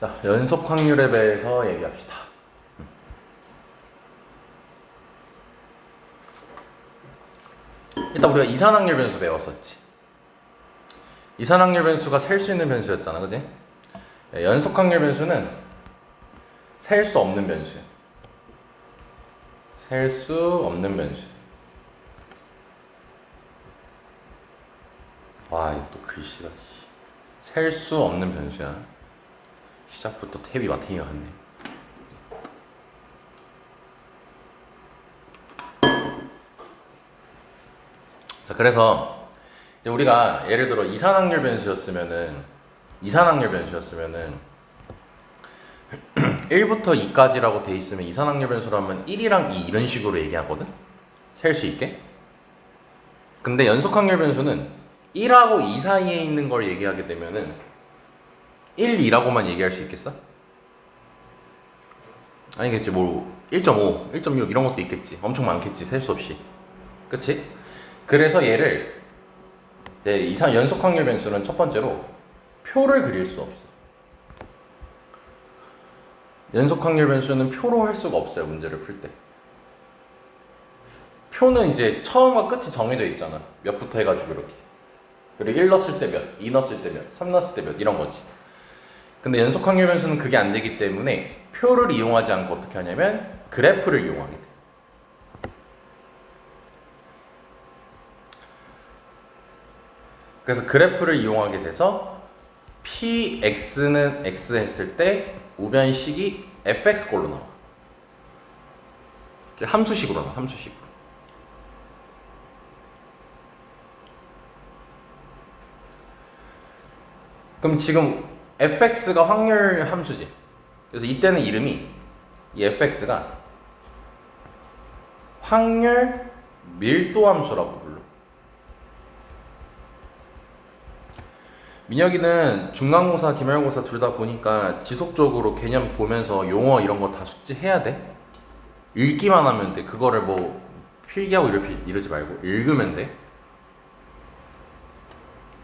자, 연속 확률에 대해서 얘기합시다. 일단 우리가 이산확률 변수 배웠었지. 이산확률 변수가 셀 수 있는 변수였잖아, 그지? 연속 확률 변수는 셀 수 없는 변수야. 셀 수 없는 변수. 와, 이거 또 글씨가 셀 수 없는 변수야. 시작부터 탭이 마탱이가 같네. 자, 그래서 이제 우리가 예를 들어 이산확률 변수였으면은 1부터 2까지라고 돼 있으면 이산확률 변수라면 1이랑 2 이런 식으로 얘기하거든? 셀 수 있게. 근데 연속확률 변수는 1하고 2 사이에 있는 걸 얘기하게 되면은 1, 2라고만 얘기할 수 있겠어? 아니겠지. 뭐 1.5, 1.6 이런 것도 있겠지. 엄청 많겠지. 셀 수 없이. 그치? 그래서 얘를 이제 연속확률 변수는 첫 번째로 표를 그릴 수 없어. 연속확률 변수는 표로 할 수가 없어요. 문제를 풀 때. 표는 이제 처음과 끝이 정해져 있잖아. 몇부터 해가지고 이렇게. 그리고 1 넣었을 때 몇, 2 넣었을 때 몇, 3 넣었을 때 몇 이런 거지. 근데 연속확률 변수는 그게 안 되기 때문에 표를 이용하지 않고 어떻게 하냐면 그래프를 이용하게 돼. 그래서 그래프를 이용하게 돼서 px는 x 했을 때 우변식이 fx꼴로 나와. 함수식으로 나와. 함수식으로. 그럼 지금 fx가 확률 함수지. 그래서 이때는 이름이 이 fx가 확률 밀도 함수라고 불러. 민혁이는 중간고사, 기말고사 둘 다 보니까 지속적으로 개념 보면서 용어 이런 거 다 숙지해야 돼. 읽기만 하면 돼. 그거를 뭐 필기하고 이러지 말고 읽으면 돼.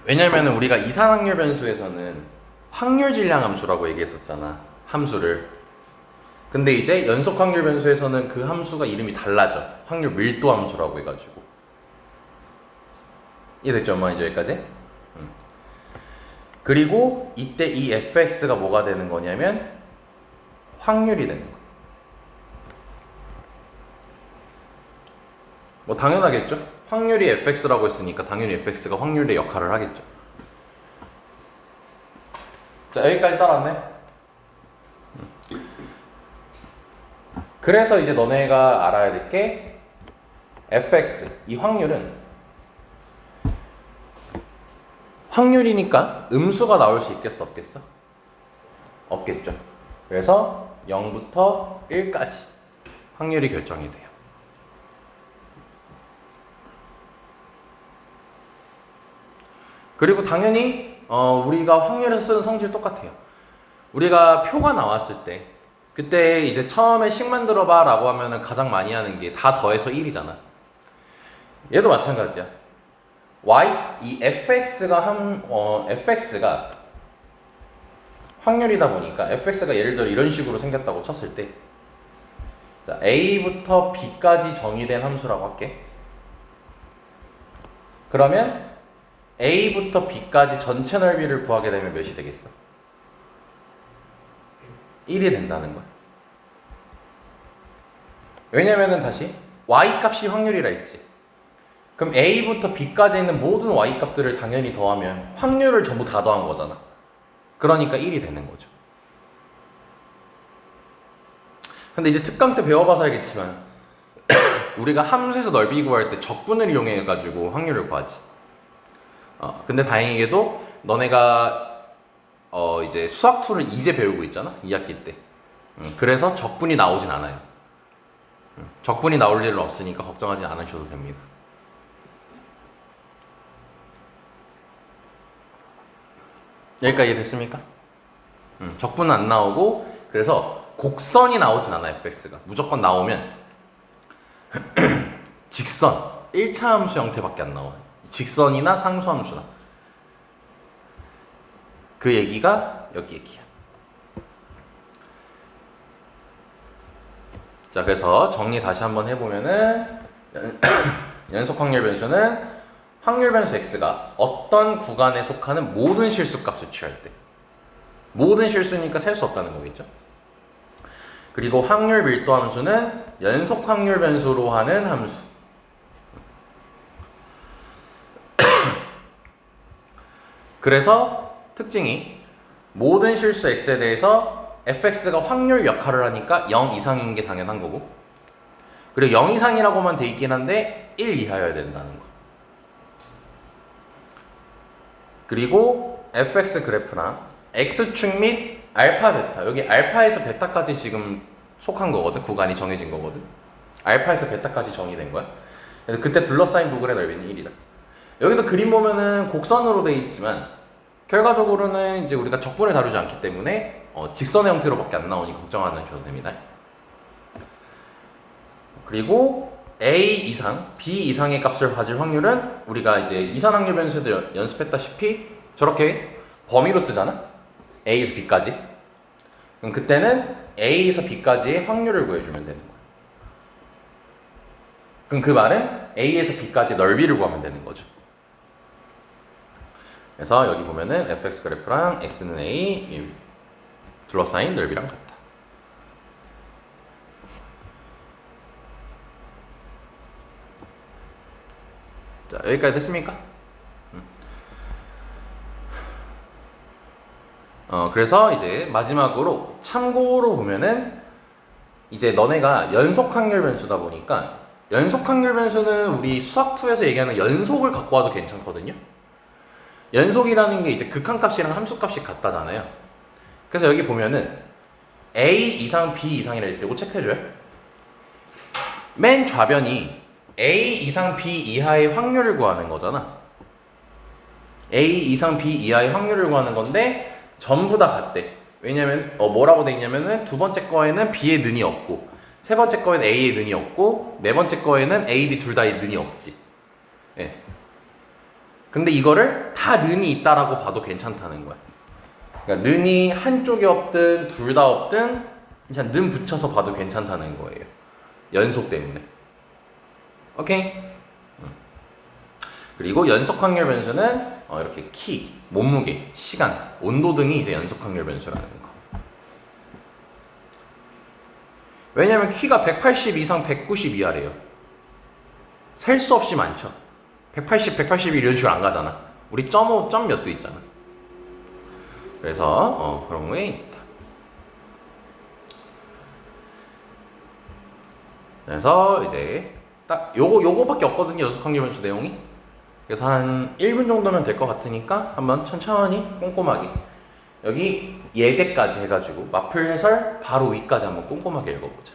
왜냐면 우리가 이산확률 변수에서는 확률 질량 함수라고 얘기했었잖아. 함수를. 근데 이제 연속 확률 변수에서는 그 함수가 이름이 달라져. 확률 밀도 함수라고 해가지고. 이해됐죠? 엄마 이제 여기까지? 그리고 이때 이 fx가 뭐가 되는 거냐면 확률이 되는 거야. 뭐 당연하겠죠? 확률이 fx라고 했으니까 당연히 fx가 확률의 역할을 하겠죠. 자, 여기까지 따라왔네. 그래서 이제 너네가 알아야 될 게 fx, 이 확률은 확률이니까 음수가 나올 수 있겠어, 없겠어? 없겠죠. 그래서 0부터 1까지 확률이 결정이 돼요. 그리고 당연히 우리가 확률에서 쓰는 성질 똑같아요. 우리가 표가 나왔을 때 그때 이제 처음에 식 만들어봐 라고 하면은 가장 많이 하는 게 다 더해서 1이잖아. 얘도 마찬가지야. 이 fx가 확률이다 보니까 fx가 예를 들어 이런 식으로 생겼다고 쳤을 때, 자, a부터 b까지 정의된 함수라고 할게. 그러면 a부터 b까지 전체 넓이를 구하게 되면 몇이 되겠어? 1이 된다는 거야. 왜냐면은 다시 y 값이 확률이라 했지. 그럼 a부터 b까지 있는 모든 y 값들을 당연히 더하면 확률을 전부 다 더한 거잖아. 그러니까 1이 되는 거죠. 근데 이제 특강 때 배워봐서 알겠지만 우리가 함수에서 넓이 구할 때 적분을 이용해가지고 확률을 구하지. 근데 다행히게도 너네가 이제 수학 2를 이제 배우고 있잖아. 2학기 때. 그래서 적분이 나오진 않아요. 적분이 나올 일은 없으니까 걱정하지 않으셔도 됩니다. 여기까지 이해됐습니까? 적분은 안 나오고, 그래서 곡선이 나오진 않아요. fx가 무조건 나오면 직선 1차 함수 형태밖에 안 나와. 직선이나 상수함수나. 그 얘기가 여기 얘기야. 자, 그래서 정리 다시 한번 해보면은 연속 확률 변수는 확률 변수 x가 어떤 구간에 속하는 모든 실수값을 취할 때, 모든 실수니까 셀 수 없다는 거겠죠. 그리고 확률 밀도 함수는 연속 확률 변수로 하는 함수. 그래서 특징이 모든 실수 x에 대해서 fx가 확률 역할을 하니까 0 이상인 게 당연한 거고, 그리고 0 이상이라고만 돼 있긴 한데 1 이하여야 된다는 거. 그리고 fx 그래프랑 x축 및 알파 베타, 여기 알파에서 베타까지 지금 속한 거거든. 구간이 정해진 거거든. 알파에서 베타까지 정의된 거야. 그래서 그때 둘러싸인 부분의 넓이는 1이다. 여기도 그림 보면은 곡선으로 돼 있지만 결과적으로는 이제 우리가 적분을 다루지 않기 때문에 직선의 형태로밖에 안 나오니 걱정 안 하셔도 됩니다. 그리고 A 이상, B 이상의 값을 가질 확률은 우리가 이제 이산확률 변수에도 연습했다시피 저렇게 범위로 쓰잖아. A에서 B까지. 그럼 그때는 A에서 B까지의 확률을 구해주면 되는 거야. 그럼 그 말은 A에서 B까지 넓이를 구하면 되는 거죠. 그래서 여기 보면은 fx 그래프랑 x는 a 둘러싸인 넓이랑 같다. 자, 여기까지 됐습니까? 그래서 이제 마지막으로 참고로 보면은 이제 너네가 연속 확률 변수다 보니까 연속 확률 변수는 우리 수학2에서 얘기하는 연속을 갖고 와도 괜찮거든요. 연속이라는 게 이제 극한값이랑 함수값이 같다잖아요. 그래서 여기 보면은 A 이상 B 이상이라 했을 때 이거 체크해줘요. 맨 좌변이 A 이상 B 이하의 확률을 구하는 거잖아. A 이상 B 이하의 확률을 구하는 건데 전부 다 같대. 왜냐면 뭐라고 돼 있냐면은 두 번째 거에는 B의 는이 없고, 세 번째 거에는 A의 는이 없고, 네 번째 거에는 A, B 둘 다의 는이 없지. 예. 근데 이거를 다 는이 있다라고 봐도 괜찮다는 거야. 그러니까 는이 한쪽에 없든 둘 다 없든 그냥 는 붙여서 봐도 괜찮다는 거예요. 연속 때문에. 오케이? 그리고 연속 확률 변수는 이렇게 키, 몸무게, 시간, 온도 등이 이제 연속 확률 변수라는 거. 왜냐면 키가 180 이상 190 이하래요. 셀 수 없이 많죠. 180, 181 이런 식으로 안 가잖아. 우리 점 5, 점 몇도 있잖아. 그래서 그런 게 있다. 그래서 이제 딱 요거밖에 없거든요. 연속 확률 변수 내용이. 그래서 한 1분 정도면 될 것 같으니까 한번 천천히 꼼꼼하게 여기 예제까지 해가지고 마플 해설 바로 위까지 한번 꼼꼼하게 읽어보자.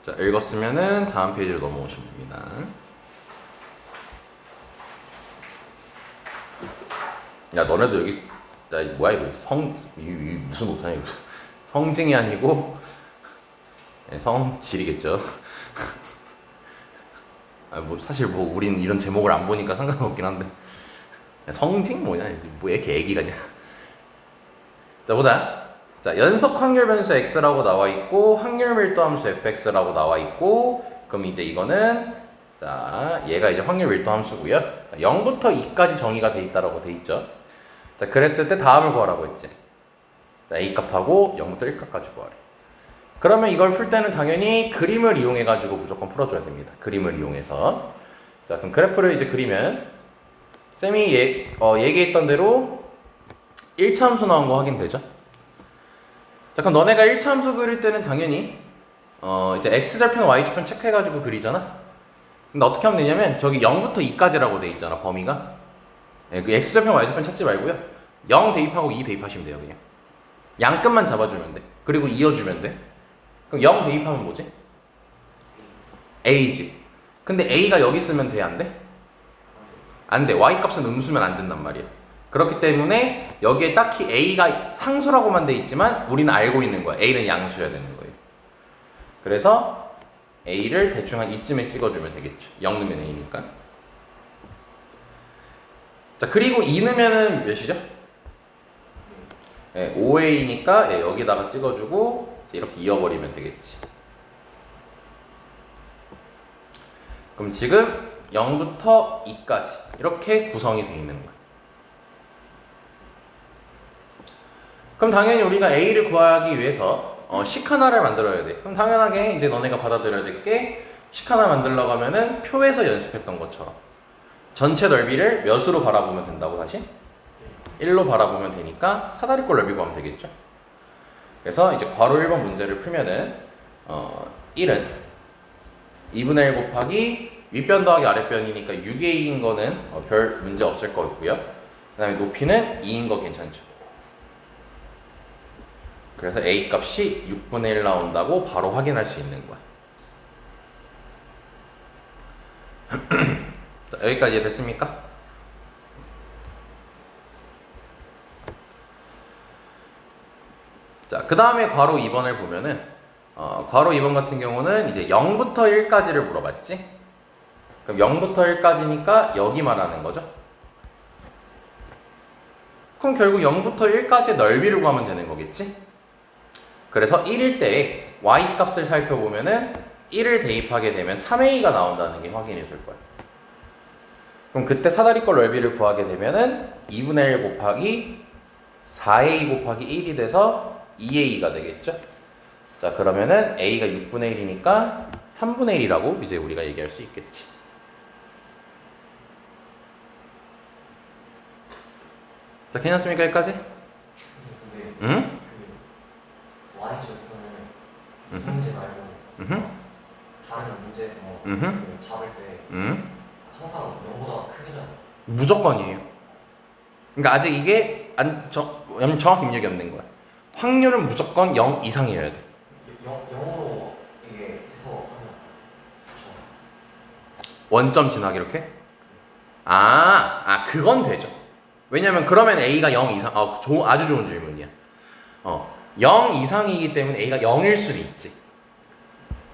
자, 읽었으면은 다음 페이지로 넘어오시면 됩니다. 야, 너네도 여기, 야, 뭐야, 이거. 이게 무슨 오타냐, 이거. 성징이 아니고, 네, 성질이겠죠. 아, 뭐, 사실 뭐, 우린 이런 제목을 안 보니까 상관없긴 한데. 성징 뭐냐? 뭐 이렇게 애기 같냐? 자 보자. 자 연속 확률 변수 x라고 나와 있고 확률 밀도 함수 fx라고 나와 있고 그럼 이제 이거는 자 얘가 이제 확률 밀도 함수고요. 0부터 2까지 정의가 돼 있다라고 돼 있죠. 자 그랬을 때 다음을 구하라고 했지. 자 a 값하고 0부터 1값까지 구하래. 그러면 이걸 풀 때는 당연히 그림을 이용해 가지고 무조건 풀어줘야 됩니다. 그림을 이용해서. 자 그럼 그래프를 이제 그리면 쌤이 얘기했던 대로 1차 함수 나온 거 확인되죠? 자 그럼 너네가 1차 함수 그릴 때는 당연히 이제 x절편 y절편 체크해가지고 그리잖아. 근데 어떻게 하면 되냐면 저기 0부터 2까지라고 돼 있잖아 범위가. 네, 그 x절편 y절편 찾지 말고요 0 대입하고 2 대입하시면 돼요. 그냥 양끝만 잡아주면 돼. 그리고 이어주면 돼. 그럼 0 대입하면 뭐지? a지. 근데 a가 여기 있으면 돼? 안 돼? 안 돼. y값은 음수면 안 된단 말이야. 그렇기 때문에 여기에 딱히 a가 상수라고만 돼 있지만 우리는 알고 있는 거야. a는 양수여야 되는 거예요. 그래서 a를 대충 한 이쯤에 찍어주면 되겠죠. 0 넣으면 a니까. 자 그리고 2 넣으면은 몇이죠? 네, 5a니까 여기다가 찍어주고 이렇게 이어버리면 되겠지. 그럼 지금 0부터 2까지 이렇게 구성이 되어 있는 거야. 그럼 당연히 우리가 a를 구하기 위해서 식 하나를 만들어야 돼. 그럼 당연하게 이제 너네가 받아들여야 될 게 식 하나 만들려고 하면은 표에서 연습했던 것처럼 전체 넓이를 몇으로 바라보면 된다고 다시? 1로 바라보면 되니까 사다리꼴 넓이 구하면 되겠죠. 그래서 이제 괄호 1번 문제를 풀면은 1은 2분의 1 곱하기 윗변 더하기 아랫변이니까 6a인 거는 별 문제 없을 거 있고요. 그 다음에 높이는 2인 거 괜찮죠. 그래서 a 값이 6분의 1 나온다고 바로 확인할 수 있는 거야. 자, 여기까지 이해됐습니까? 자, 그 다음에 괄호 2번을 보면은 괄호 2번 같은 경우는 이제 0부터 1까지를 물어봤지? 그럼 0부터 1까지니까 여기 말하는 거죠? 그럼 결국 0부터 1까지 넓이를 구하면 되는 거겠지? 그래서 1일 때 y 값을 살펴보면은 1을 대입하게 되면 3a가 나온다는 게 확인이 될 거야. 그럼 그때 사다리꼴 넓이를 구하게 되면은 2분의 1 곱하기 4a 곱하기 1이 돼서 2a가 되겠죠? 자, 그러면은 a가 6분의 1이니까 3분의 1이라고 이제 우리가 얘기할 수 있겠지. 자, 괜찮습니까? 여기까지? 응? y 절편을 문제 말고 다른 문제에서 잡을 때 항상 0보다 크게 잡아요. 무조건이에요. 그러니까 아직 이게 정확히 입력이 없는 거야. 확률은 무조건 0 이상이어야 돼. 0으로 이게 해서 하면 원점 진하게 이렇게? 그건 되죠. 왜냐면 그러면 a가 0 이상, 아주 좋은 질문이야. 0 이상이기 때문에 a가 0일 수도 있지.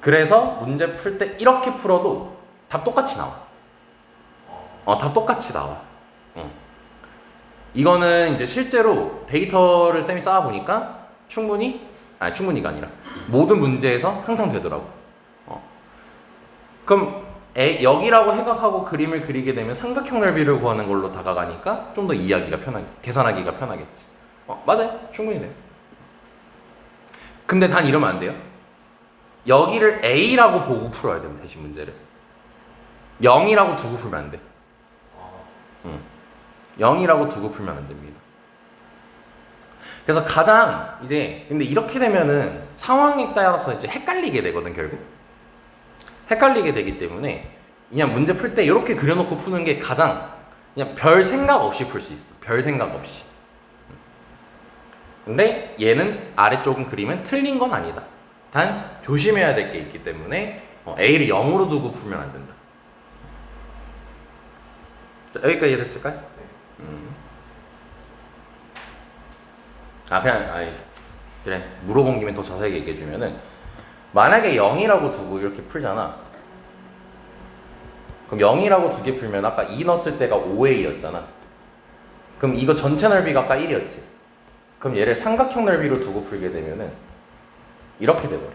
그래서 문제 풀 때 이렇게 풀어도 답 똑같이 나와. 답 똑같이 나와. 이거는 이제 실제로 데이터를 쌤이 쌓아보니까 충분히가 아니라 모든 문제에서 항상 되더라고. 그럼 여기라고 생각하고 그림을 그리게 되면 삼각형 넓이를 구하는 걸로 다가가니까 좀 더 이해하기가 계산하기가 편하겠지. 맞아요. 충분히 돼요. 근데 단 이러면 안 돼요. 여기를 a라고 보고 풀어야 돼요. 대신 문제를 0이라고 두고 풀면 안 돼. 0이라고 두고 풀면 안 됩니다. 그래서 가장 근데 이렇게 되면은 상황에 따라서 이제 헷갈리게 되거든, 결국. 헷갈리게 되기 때문에 그냥 문제 풀 때 이렇게 그려놓고 푸는 게 가장 그냥 별 생각 없이 풀 수 있어. 별 생각 없이. 근데 얘는 아래쪽은 그리면 틀린 건 아니다. 단 조심해야 될 게 있기 때문에 A를 0으로 두고 풀면 안 된다. 자, 여기까지 이해됐을까요? 그래. 물어본 김에 더 자세하게 얘기해주면은 만약에 0이라고 두고 이렇게 풀잖아. 그럼 0이라고 두 개 풀면 아까 2 넣었을 때가 5a였잖아. 그럼 이거 전체 넓이가 아까 1이었지. 그럼 얘를 삼각형 넓이로 두고 풀게 되면은 이렇게 돼버려.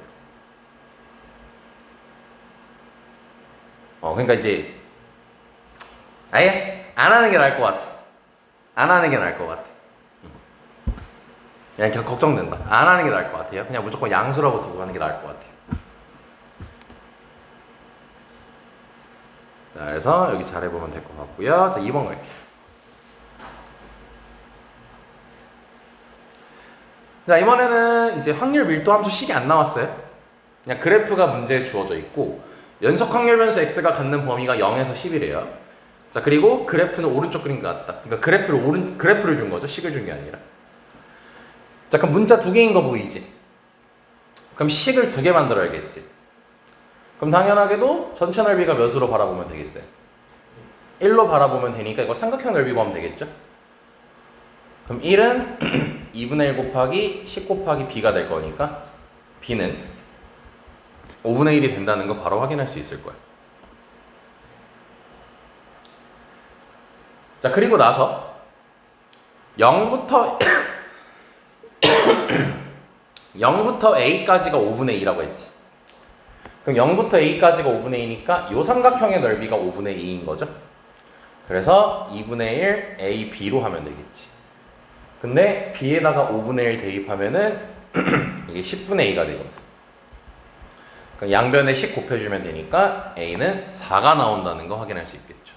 그러니까 이제 아예 안 하는 게 나을 것 같아. 안 하는 게 나을 것 같아. 그냥 걱정된다. 안 하는 게 나을 것 같아요. 그냥 무조건 양수라고 두고 하는 게 나을 것 같아요. 자, 그래서 여기 잘해보면 될 것 같고요. 자, 2번 갈게요. 자, 이번에는 이제 확률 밀도 함수 식이 안 나왔어요. 그냥 그래프가 문제에 주어져 있고 연속 확률 변수 x가 갖는 범위가 0에서 10이래요. 자, 그리고 그래프는 오른쪽 그림 같다. 그러니까 그래프를 준 거죠. 식을 준 게 아니라. 자, 그럼 문자 두 개인 거 보이지? 그럼 식을 두 개 만들어야겠지. 그럼 당연하게도 전체 넓이가 몇으로 바라보면 되겠어요? 1로 바라보면 되니까 이거 삼각형 넓이 구하면 되겠죠? 그럼 1은 2분의 1 곱하기 10 곱하기 b가 될 거니까 b는 5분의 1이 된다는 거 바로 확인할 수 있을 거야. 자, 그리고 나서 0부터 0부터 a까지가 5분의 2라고 했지. 그럼 0부터 a까지가 5분의 2니까 이 삼각형의 넓이가 5분의 2인 거죠. 그래서 2분의 1 ab로 하면 되겠지. 근데 b에다가 5분의 1 대입하면은 이게 10분의 2가 되거든. 그러니까 양변에 10 곱해주면 되니까 a는 4가 나온다는 거 확인할 수 있겠죠.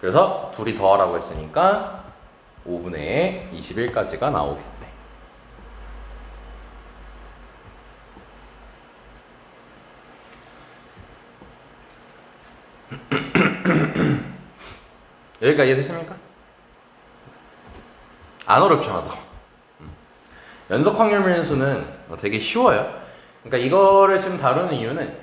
그래서 둘이 더하라고 했으니까 5분의 21까지가 나오겠네. 여기까지 이해됐습니까? 안 어렵죠, 하나도. 연속 확률 변수는 되게 쉬워요. 그러니까 이거를 지금 다루는 이유는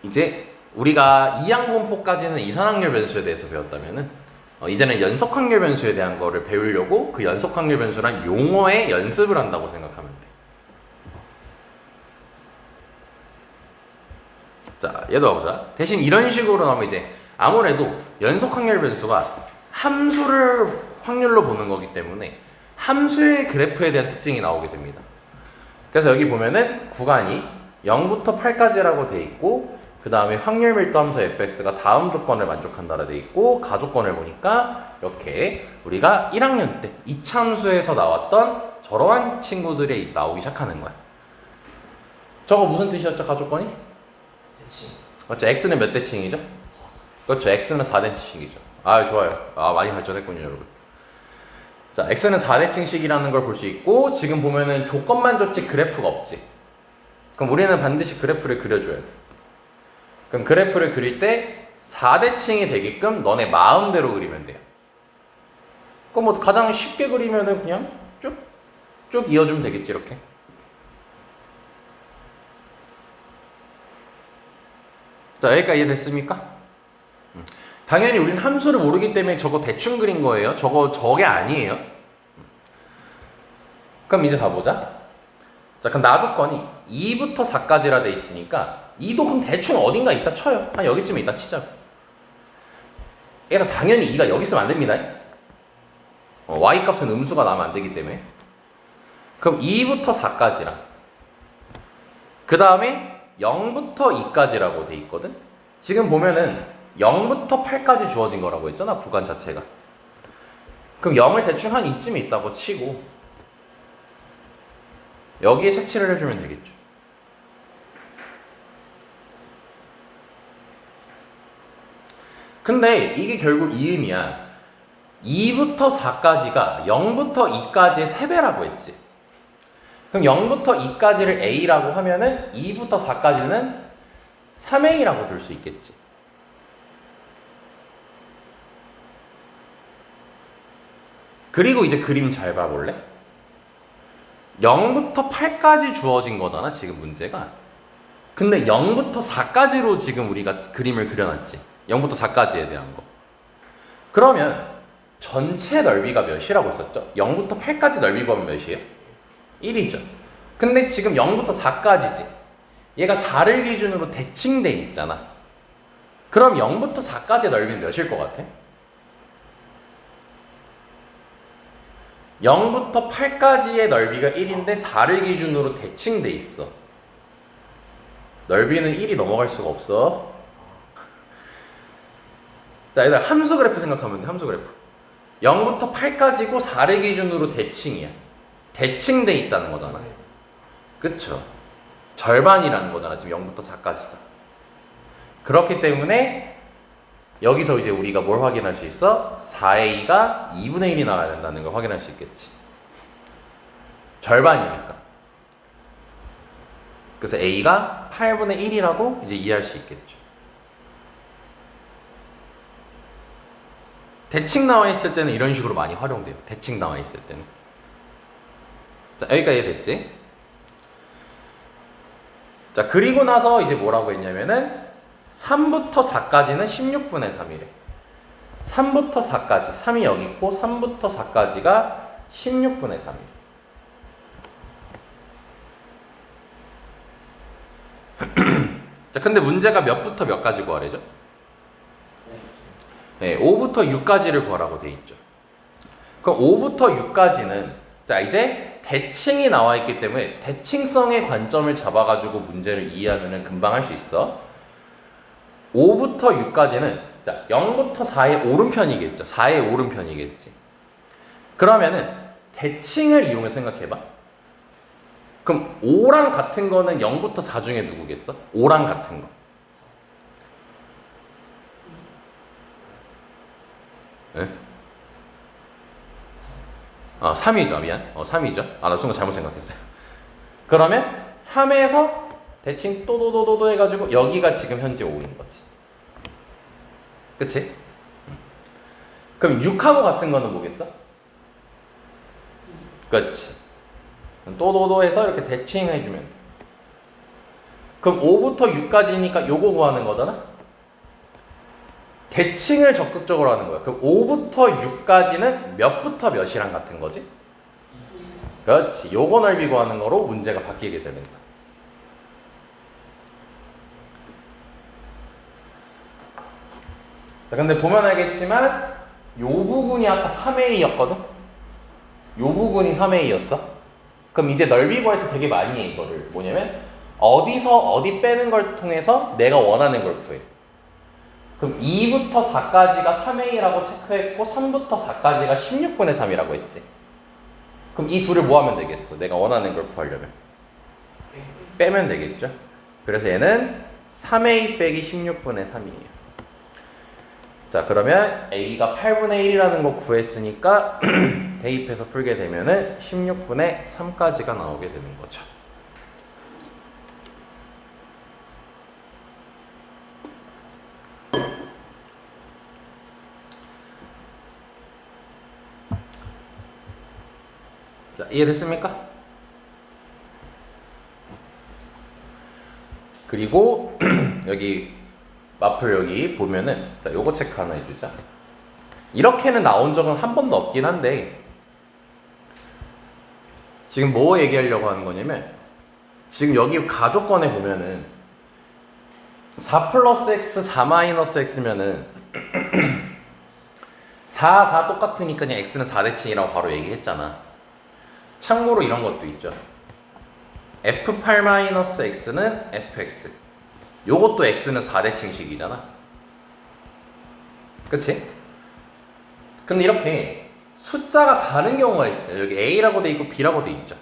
이제 우리가 이항분포까지는 이산확률 변수에 대해서 배웠다면은 이제는 연속 확률 변수에 대한 거를 배우려고 그 연속 확률 변수란 용어의 연습을 한다고 생각하면 돼. 자, 얘도 봐보자. 대신 이런 식으로 나오면 이제 아무래도 연속 확률 변수가 함수를 확률로 보는 거기 때문에 함수의 그래프에 대한 특징이 나오게 됩니다. 그래서 여기 보면은 구간이 0부터 8까지라고 돼 있고 그 다음에 확률 밀도 함수 fx가 다음 조건을 만족한다라 돼 있고 가조건을 보니까 이렇게 우리가 1학년 때 이차함수에서 나왔던 저러한 친구들이 이제 나오기 시작하는 거야. 저거 무슨 뜻이었죠, 가조건이? 대칭. 맞죠? x는 몇 대칭이죠? 그렇죠. x는 4대칭이죠. 아, 좋아요. 아, 많이 발전했군요, 여러분. 자, x는 4대칭식이라는 걸 볼 수 있고 지금 보면은 조건만 줬지 그래프가 없지. 그럼 우리는 반드시 그래프를 그려줘야 돼. 그럼 그래프를 그릴 때 4대칭이 되게끔 너네 마음대로 그리면 돼요. 그럼 뭐 가장 쉽게 그리면은 그냥 쭉 이어주면 되겠지, 이렇게. 자, 여기까지 이해됐습니까? 당연히 우리는 함수를 모르기 때문에 저거 대충 그린 거예요. 저게 아니에요. 그럼 이제 봐보자. 자, 그럼 나조건이 2부터 4까지라 돼 있으니까 2도 그럼 대충 어딘가 있다 쳐요. 한 여기쯤에 있다 치자고. 얘가 당연히 2가 여기 있으면 안 됩니다. y 값은 음수가 나면 안 되기 때문에. 그럼 2부터 4까지랑 그 다음에 0부터 2까지라고 돼 있거든. 지금 보면은 0부터 8까지 주어진 거라고 했잖아, 구간 자체가. 그럼 0을 대충 한 이쯤에 있다고 치고 여기에 색칠을 해주면 되겠죠. 근데 이게 결국 이 의미야. 2부터 4까지가 0부터 2까지의 3배라고 했지. 그럼 0부터 2까지를 A라고 하면은 2부터 4까지는 3A라고 둘 수 있겠지. 그리고 이제 그림 잘 봐볼래? 0부터 8까지 주어진 거잖아, 지금 문제가. 근데 0부터 4까지로 지금 우리가 그림을 그려놨지. 0부터 4까지에 대한 거. 그러면 전체 넓이가 몇이라고 했었죠? 0부터 8까지 넓이 구하면 몇이에요? 1이죠. 근데 지금 0부터 4까지지. 얘가 4를 기준으로 대칭돼 있잖아. 그럼 0부터 4까지의 넓이는 몇일 것 같아? 0부터 8까지의 넓이가 1인데 4를 기준으로 대칭돼 있어. 넓이는 1이 넘어갈 수가 없어. 자, 얘들아 함수 그래프 생각하면 돼. 함수 그래프. 0부터 8까지고 4를 기준으로 대칭이야. 대칭돼 있다는 거잖아. 그쵸? 절반이라는 거잖아. 지금 0부터 4까지가. 그렇기 때문에 여기서 이제 우리가 뭘 확인할 수 있어? 4a가 2분의 1이 나와야 된다는 걸 확인할 수 있겠지. 절반이니까. 그래서 a가 8분의 1이라고 이제 이해할 수 있겠죠. 대칭 나와 있을 때는 이런 식으로 많이 활용돼요. 대칭 나와 있을 때는. 자, 여기까지 됐지? 자, 그리고 나서 이제 뭐라고 했냐면은 3부터 4까지는 16분의 3이래. 3부터 4까지. 3이 여기 있고 3부터 4까지가 16분의 3이래. 자, 근데 문제가 몇부터 몇까지 구하래죠? 네, 5부터 6까지를 구하라고 돼 있죠. 그럼 5부터 6까지는 자, 이제 대칭이 나와 있기 때문에 대칭성의 관점을 잡아가지고 문제를 이해하면 금방 할 수 있어. 5부터 6까지는 자, 0부터 4의 오른편이겠죠. 4의 오른편이겠지. 그러면은 대칭을 이용해 생각해봐. 그럼 5랑 같은 거는 0부터 4 중에 누구겠어? 5랑 같은 거. 네? 3이죠. 미안. 3이죠. 나 순간 잘못 생각했어요. 그러면 3에서 대칭 또도도도도 해가지고 여기가 지금 현재 5인 거지. 그치? 그럼 6하고 같은 거는 뭐겠어? 그렇지. 또도도 해서 이렇게 대칭 해주면 돼. 그럼 5부터 6까지니까 요거 구하는 거잖아? 대칭을 적극적으로 하는 거야. 그럼 5부터 6까지는 몇부터 몇이랑 같은 거지? 그렇지. 요거 넓이 구하는 거로 문제가 바뀌게 되는 거야. 자, 근데 보면 알겠지만 요 부분이 아까 3a였거든? 요 부분이 3a였어. 그럼 이제 넓이 구할 때 되게 많이 해, 이거를. 뭐냐면 어디서 어디 빼는 걸 통해서 내가 원하는 걸 구해. 그럼 2부터 4까지가 3a라고 체크했고 3부터 4까지가 16분의 3이라고 했지. 그럼 이 둘을 뭐 하면 되겠어? 내가 원하는 걸 구하려면 빼면 되겠죠. 그래서 얘는 3a 빼기 16분의 3이에요. 자, 그러면 a가 8분의 1이라는 거 구했으니까 대입해서 풀게 되면은 16분의 3까지가 나오게 되는 거죠. 자, 이해됐습니까? 그리고 여기 마플 여기 보면은 자, 요거 체크 하나 해주자. 이렇게는 나온 적은 한 번도 없긴 한데 지금 뭐 얘기하려고 하는 거냐면 지금 여기 가족권에 보면은 4 플러스 x, 4 마이너스 x면은 4, 4 똑같으니까 그냥 x는 4대칭이라고 바로 얘기했잖아. 참고로 이런 것도 있죠. f8-x는 fx. 요것도 x는 4대칭식이잖아. 그치? 근데 이렇게 숫자가 다른 경우가 있어요. 여기 a라고 돼 있고 b라고 돼 있죠.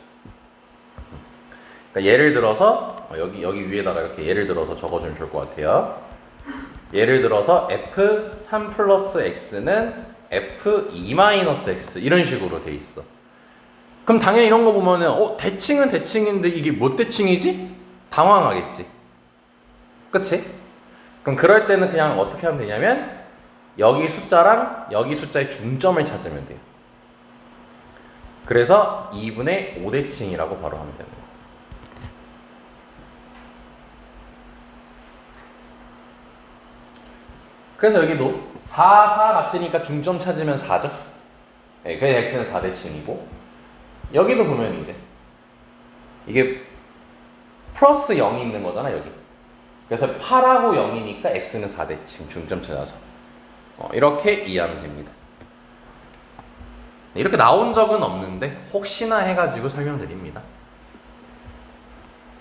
그러니까 예를 들어서 여기 위에다가 이렇게 예를 들어서 적어주면 좋을 것 같아요. 예를 들어서 f3 플러스 x는 f2-x 이런 식으로 돼 있어. 그럼 당연히 이런 거 보면은 대칭은 대칭인데 이게 못 대칭이지? 당황하겠지. 그치? 그럼 그럴 때는 그냥 어떻게 하면 되냐면 여기 숫자랑 여기 숫자의 중점을 찾으면 돼요. 그래서 2분의 5대칭이라고 바로 하면 되는 거예요. 그래서 여기도 4, 4 같으니까 중점 찾으면 4죠? 네, 그래서 x는 4대칭이고 여기도 보면 이제 이게 플러스 0이 있는 거잖아. 여기 그래서 8하고 0이니까 x는 4대 지금 중점 찾아서 이렇게 이해하면 됩니다. 이렇게 나온 적은 없는데 혹시나 해가지고 설명드립니다.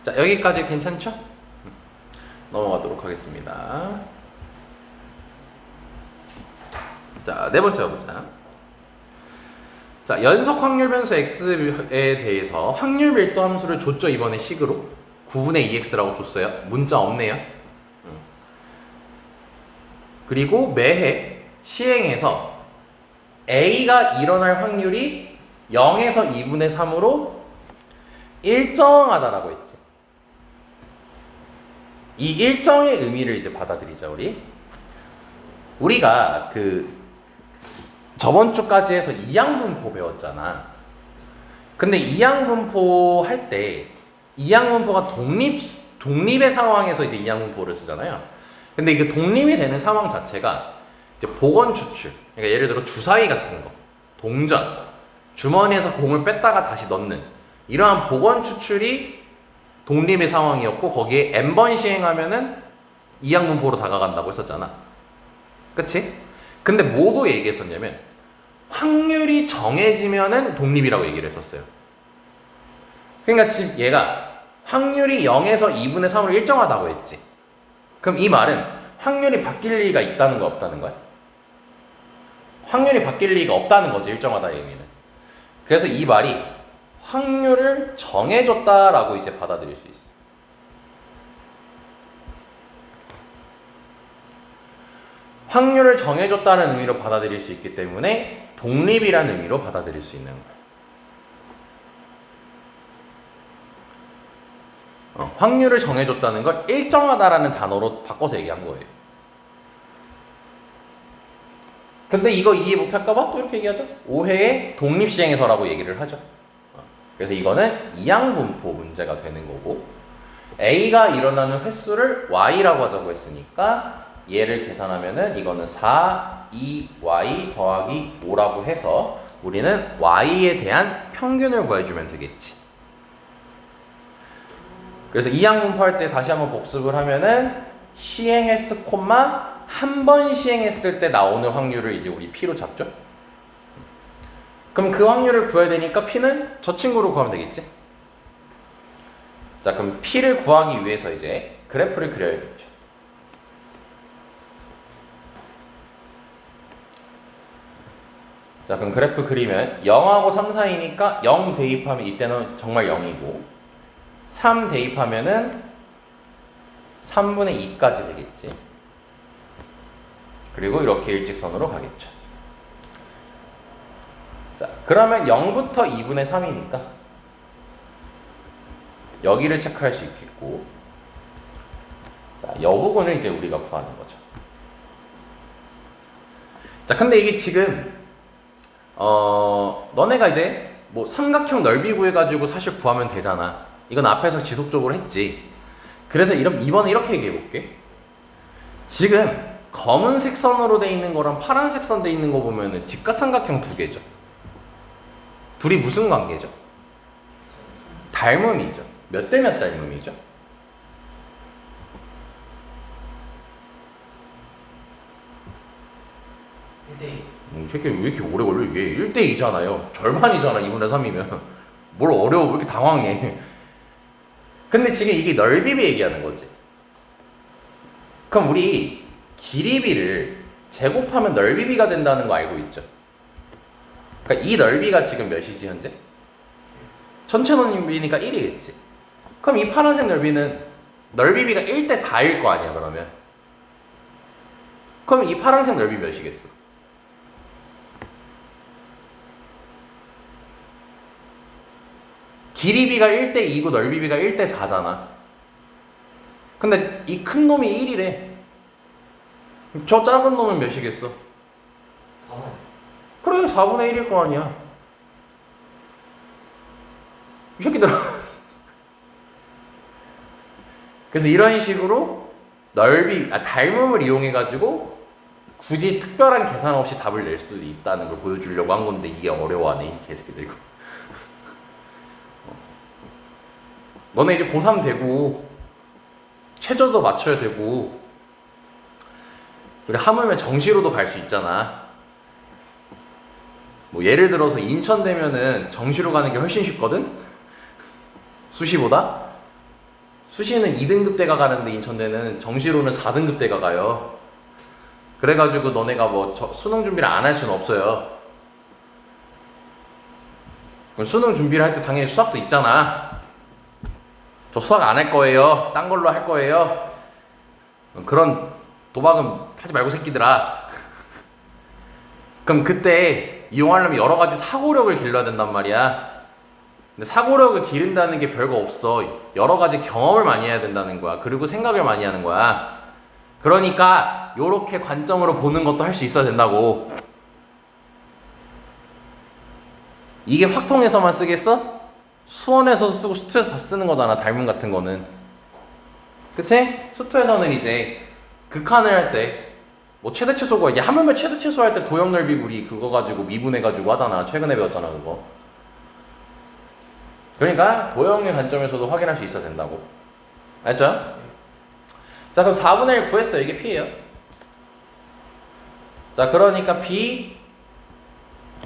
자, 여기까지 괜찮죠? 넘어가도록 하겠습니다. 자, 네 번째 보자. 자, 연속 확률 변수 x에 대해서 확률 밀도 함수를 줬죠. 이번에 식으로 9분의 2x라고 줬어요. 문자 없네요. 그리고 매해 시행해서 a가 일어날 확률이 0에서 2분의 3으로 일정하다라고 했지. 이 일정의 의미를 이제 받아들이자. 우리가 저번 주까지 해서 이항분포 배웠잖아. 근데 이항분포 할 때 이항분포가 독립의 상황에서 이제 이항분포를 쓰잖아요. 근데 이게 독립이 되는 상황 자체가 이제 복원 추출. 그러니까 예를 들어 주사위 같은 거, 동전, 주머니에서 공을 뺐다가 다시 넣는 이러한 복원 추출이 독립의 상황이었고 거기에 n번 시행하면은 이항분포로 다가간다고 했었잖아. 그치? 근데 뭐도 얘기했었냐면 확률이 정해지면은 독립이라고 얘기를 했었어요. 그러니까 지금 얘가 확률이 0에서 2분의 3으로 일정하다고 했지. 그럼 이 말은 확률이 바뀔 리가 있다는 거 없다는 거야? 확률이 바뀔 리가 없다는 거지, 일정하다의 의미는. 그래서 이 말이 확률을 정해줬다라고 이제 받아들일 수 있어. 확률을 정해줬다는 의미로 받아들일 수 있기 때문에 독립이라는 의미로 받아들일 수 있는 거야. 확률을 정해줬다는 걸 일정하다라는 단어로 바꿔서 얘기한 거예요. 근데 이거 이해 못할까봐 또 이렇게 얘기하죠. 5회의 독립시행에서라고 얘기를 하죠. 그래서 이거는 이항분포 문제가 되는 거고 A가 일어나는 횟수를 Y라고 하자고 했으니까 얘를 계산하면은 이거는 4, 2Y 더하기 5라고 해서 우리는 Y에 대한 평균을 구해주면 되겠지. 그래서 이항분포 할 때 다시 한번 복습을 하면은 시행했을 콤마 한 번 시행했을 때 나오는 확률을 이제 우리 P로 잡죠. 그럼 그 확률을 구해야 되니까 P는 저 친구로 구하면 되겠지. 자, 그럼 P를 구하기 위해서 이제 그래프를 그려야겠죠. 자, 그럼 그래프 그리면 0하고 3 사이니까 0 대입하면 이때는 정말 0이고 3 대입하면은 3분의 2까지 되겠지. 그리고 이렇게 일직선으로 가겠죠. 자, 그러면 0부터 2분의 3이니까 여기를 체크할 수 있겠고, 자, 이 부분을 이제 우리가 구하는 거죠. 자, 근데 이게 지금 너네가 이제 뭐 삼각형 넓이 구해가지고 사실 구하면 되잖아. 이건 앞에서 지속적으로 했지. 그래서 이번에 이렇게 얘기해 볼게. 지금 검은색 선으로 돼 있는 거랑 파란색 선 돼 있는 거 보면은 직각삼각형 두 개죠. 둘이 무슨 관계죠? 닮음이죠. 몇 대 몇 닮음이죠? 이 새끼 왜 이렇게 오래 걸려? 이게 1대2잖아요. 절반이잖아, 2분의 3이면. 뭘 어려워, 왜 이렇게 당황해. 근데 지금 이게 넓이비 얘기하는 거지. 그럼 우리 길이비를 제곱하면 넓이비가 된다는 거 알고 있죠? 그러니까 이 넓이가 지금 몇이지 현재? 전체 넓이니까 1이겠지. 그럼 이 파란색 넓이는 넓이비가 1대 4일 거 아니야, 그러면? 그럼 이 파란색 넓이 몇이겠어? 길이비가 1대 2고 넓이비가 1대 4잖아. 근데 이 큰 놈이 1이래. 저 작은 놈은 몇이겠어? 4번. 그래, 4분의 1일 거 아니야. 이 새끼들아. 그래서 이런 식으로 닮음을 이용해가지고 굳이 특별한 계산 없이 답을 낼 수도 있다는 걸 보여주려고 한 건데 이게 어려워하네, 이 개새끼들. 너네 이제 고3 되고 최저도 맞춰야 되고, 그래 하물며 정시로도 갈 수 있잖아. 뭐 예를 들어서 인천 되면은 정시로 가는 게 훨씬 쉽거든? 수시보다? 수시는 2등급 대가 가는데 인천대는 정시로는 4등급 대가 가요. 그래가지고 너네가 뭐 수능 준비를 안 할 수는 없어요. 그럼 수능 준비를 할 때 당연히 수학도 있잖아. 저 수학 안 할 거예요. 딴 걸로 할 거예요. 그런 도박은 하지 말고 새끼들아. 그럼 그때 이용하려면 여러 가지 사고력을 길러야 된단 말이야. 근데 사고력을 기른다는 게 별거 없어. 여러 가지 경험을 많이 해야 된다는 거야. 그리고 생각을 많이 하는 거야. 그러니까 요렇게 관점으로 보는 것도 할 수 있어야 된다고. 이게 확통에서만 쓰겠어? 수원에서 쓰고 수투에서 다 쓰는 거잖아. 닮음 같은 거는. 그치? 수투에서는 이제 극한을 할 때 뭐 최대 최소가 이게 하물며 최대 최소 할 때 도형 넓이 구리 그거 가지고 미분해가지고 하잖아. 최근에 배웠잖아 그거. 그러니까 도형의 관점에서도 확인할 수 있어야 된다고. 알죠? 자 그럼 4분의 1 구했어요. 이게 P예요. 자 그러니까 B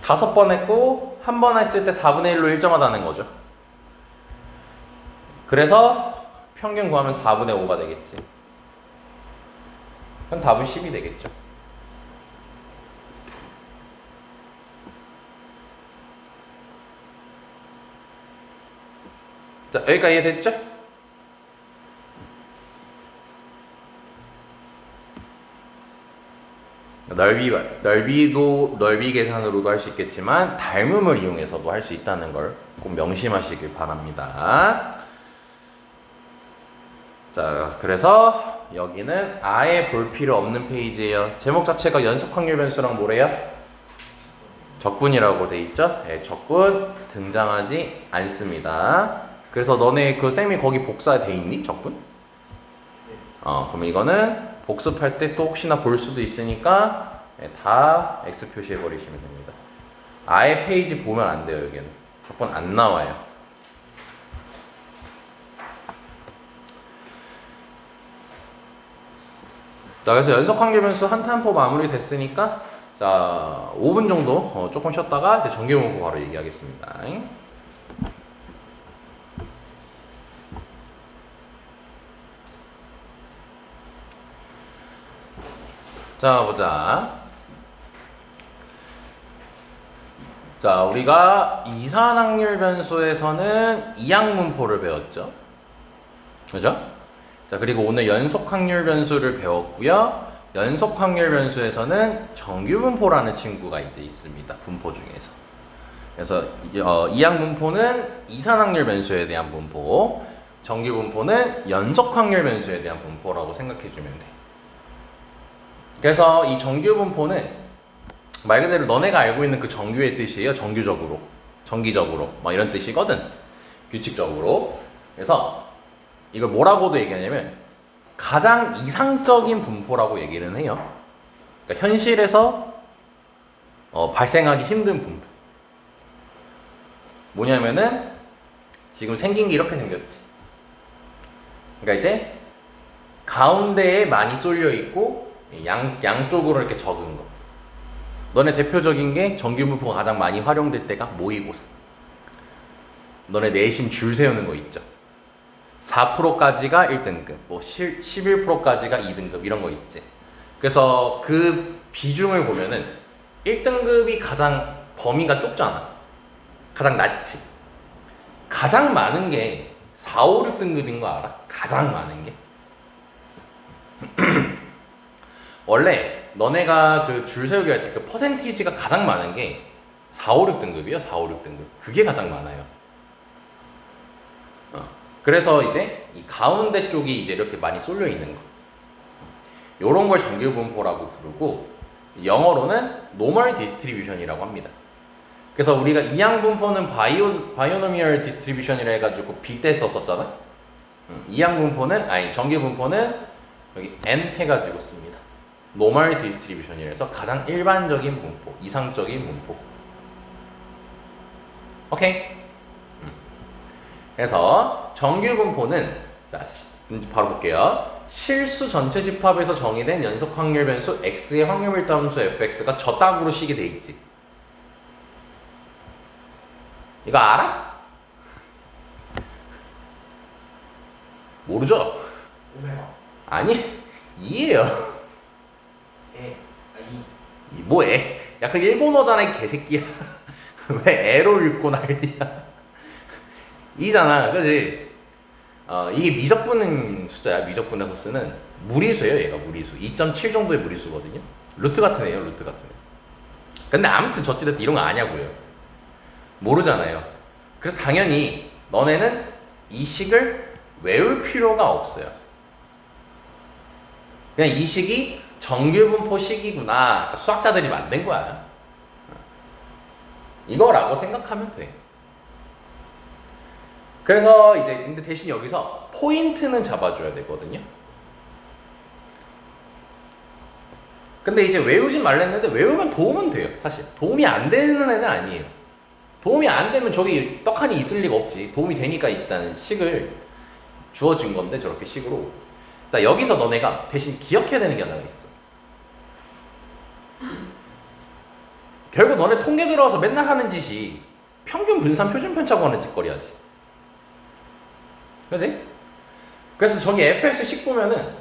5번 했고 한 번 했을 때 4분의 1로 일정하다는 거죠. 그래서 평균 구하면 4분의 5가 되겠지. 그럼 답은 10이 되겠죠. 자 여기까지 이해됐죠? 넓이도 넓이 계산으로도 할 수 있겠지만 닮음을 이용해서도 할 수 있다는 걸 꼭 명심하시길 바랍니다. 자 그래서 여기는 아예 볼 필요 없는 페이지예요. 제목 자체가 연속 확률 변수랑 뭐래요? 적분이라고 돼 있죠? 네, 적분 등장하지 않습니다. 그래서 너네 그 쌤이 거기 복사돼 있니? 적분? 그럼 이거는 복습할 때 또 혹시나 볼 수도 있으니까 다 X 표시해 버리시면 됩니다. 아예 페이지 보면 안 돼요. 여기는 적분 안 나와요. 자 그래서 연속 확률 변수 한 탐포 마무리 됐으니까 자 5분 정도 조금 쉬었다가 이제 정규 문법 바로 얘기하겠습니다. 자 보자. 자 우리가 이산확률 변수에서는 이항문포를 배웠죠. 그죠? 자 그리고 오늘 연속확률 변수를 배웠고요. 연속확률 변수에서는 정규분포라는 친구가 이제 있습니다. 분포 중에서. 그래서 이항분포는 이산확률 변수에 대한 분포, 정규분포는 연속확률 변수에 대한 분포라고 생각해주면 돼. 그래서 이 정규분포는 말 그대로 너네가 알고 있는 그 정규의 뜻이에요. 정규적으로, 정기적으로, 막 이런 뜻이거든. 규칙적으로. 그래서 이걸 뭐라고도 얘기하냐면 가장 이상적인 분포라고 얘기를 해요. 그러니까 현실에서 발생하기 힘든 분포. 뭐냐면은 지금 생긴 게 이렇게 생겼지. 그러니까 이제 가운데에 많이 쏠려 있고 양쪽으로 이렇게 적은 거. 너네 대표적인 게 정규분포가 가장 많이 활용될 때가 모의고사. 너네 내신 줄 세우는 거 있죠. 4%까지가 1등급, 뭐 11%까지가 2등급 이런 거 있지. 그래서 그 비중을 보면은 1등급이 가장 범위가 좁잖아. 가장 낮지. 가장 많은 게 4, 5, 6등급인 거 알아? 가장 많은 게. 원래 너네가 그 줄 세우기 할 때 그 퍼센티지가 가장 많은 게 4, 5, 6등급이요. 4, 5, 6등급. 그게 가장 많아요. 그래서 이제 이 가운데 쪽이 이제 이렇게 많이 쏠려 있는 거. 요런 걸 정규분포라고 부르고 영어로는 normal distribution이라고 합니다. 그래서 우리가 이항분포는 바이오노미얼 디스트리뷰션이라 해가지고 B 때 썼었잖아. 이항분포는 정규분포는 여기 N 해가지고 씁니다. normal distribution이라서 가장 일반적인 분포, 이상적인 분포. 오케이? 그래서 정규분포는 자 바로 볼게요. 실수 전체 집합에서 정의된 연속 확률 변수 x의 확률 밀도 함수 fx가 저 딱으로 식이 돼 있지. 이거 알아? 모르죠? 오메가 아니 2예요. 뭐 애? 야 그 일본어잖아 이 개새끼야. 왜 애로 읽고 난리야? 2잖아, 그지? 이게 미적분 숫자야. 미적분에서 쓰는 무리수예요. 얘가 무리수. 2.7 정도의 무리수거든요. 루트 같은 애요, 루트 같은 애. 근데 아무튼 저찌됐든 이런 거 아냐고요. 모르잖아요. 그래서 당연히 너네는 이 식을 외울 필요가 없어요. 그냥 이 식이 정규분포 식이구나. 수학자들이 만든 거야. 이거라고 생각하면 돼. 그래서 이제 근데 대신 여기서 포인트는 잡아줘야 되거든요. 근데 이제 외우진 말랬는데 외우면 도움은 돼요. 사실 도움이 안 되는 애는 아니에요. 도움이 안 되면 저기 떡하니 있을 리가 없지. 도움이 되니까 일단 식을 주어진 건데 저렇게 식으로. 자 여기서 너네가 대신 기억해야 되는 게 하나가 있어. 결국 너네 통계 들어와서 맨날 하는 짓이 평균 분산 표준 편차 구하는 짓거리야지. 그지? 그래서 저기 fx10 보면은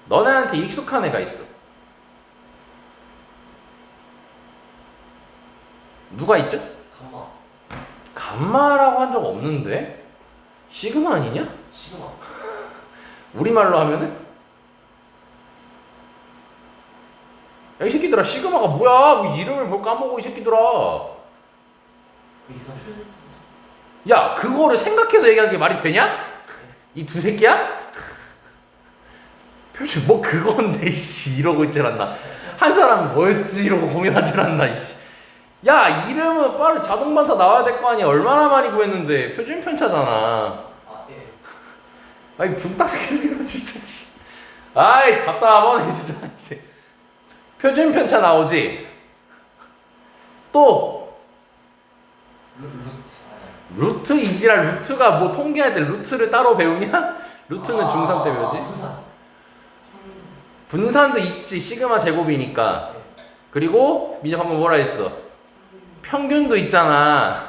너네한테 익숙한 애가 있어. 누가 있죠? 감마 감마라고 한 적 없는데? 시그마 아니냐? 시그마 우리말로 하면은? 야, 이 새끼들아, 시그마가 뭐야? 뭐 이름을 뭘 까먹어, 이 새끼들아. 그 있어 야, 그거를 생각해서 얘기하는 게 말이 되냐? 이 두 새끼야? 표준 뭐 그건데, 씨, 이러고 있질 않나. 한 사람은 뭐였지? 이러고 고민하질 않나, 이씨. 야, 이름은 빠른 자동반사 나와야 될 거 아니야. 얼마나 많이 구했는데. 표준 편차잖아. 아예 아이, 분딱 새끼들, 진짜, 씨. 아이, 답답하네, 진짜, 씨. 표준 편차 나오지? 또, 루트 이지랄. 루트가 뭐 통계할 때 루트를 따로 배우냐? 루트는 중3 때 배우지? 분산 분산도 있지. 시그마 제곱이니까. 네. 그리고 민혁 한번 뭐라 했어? 평균도 있잖아.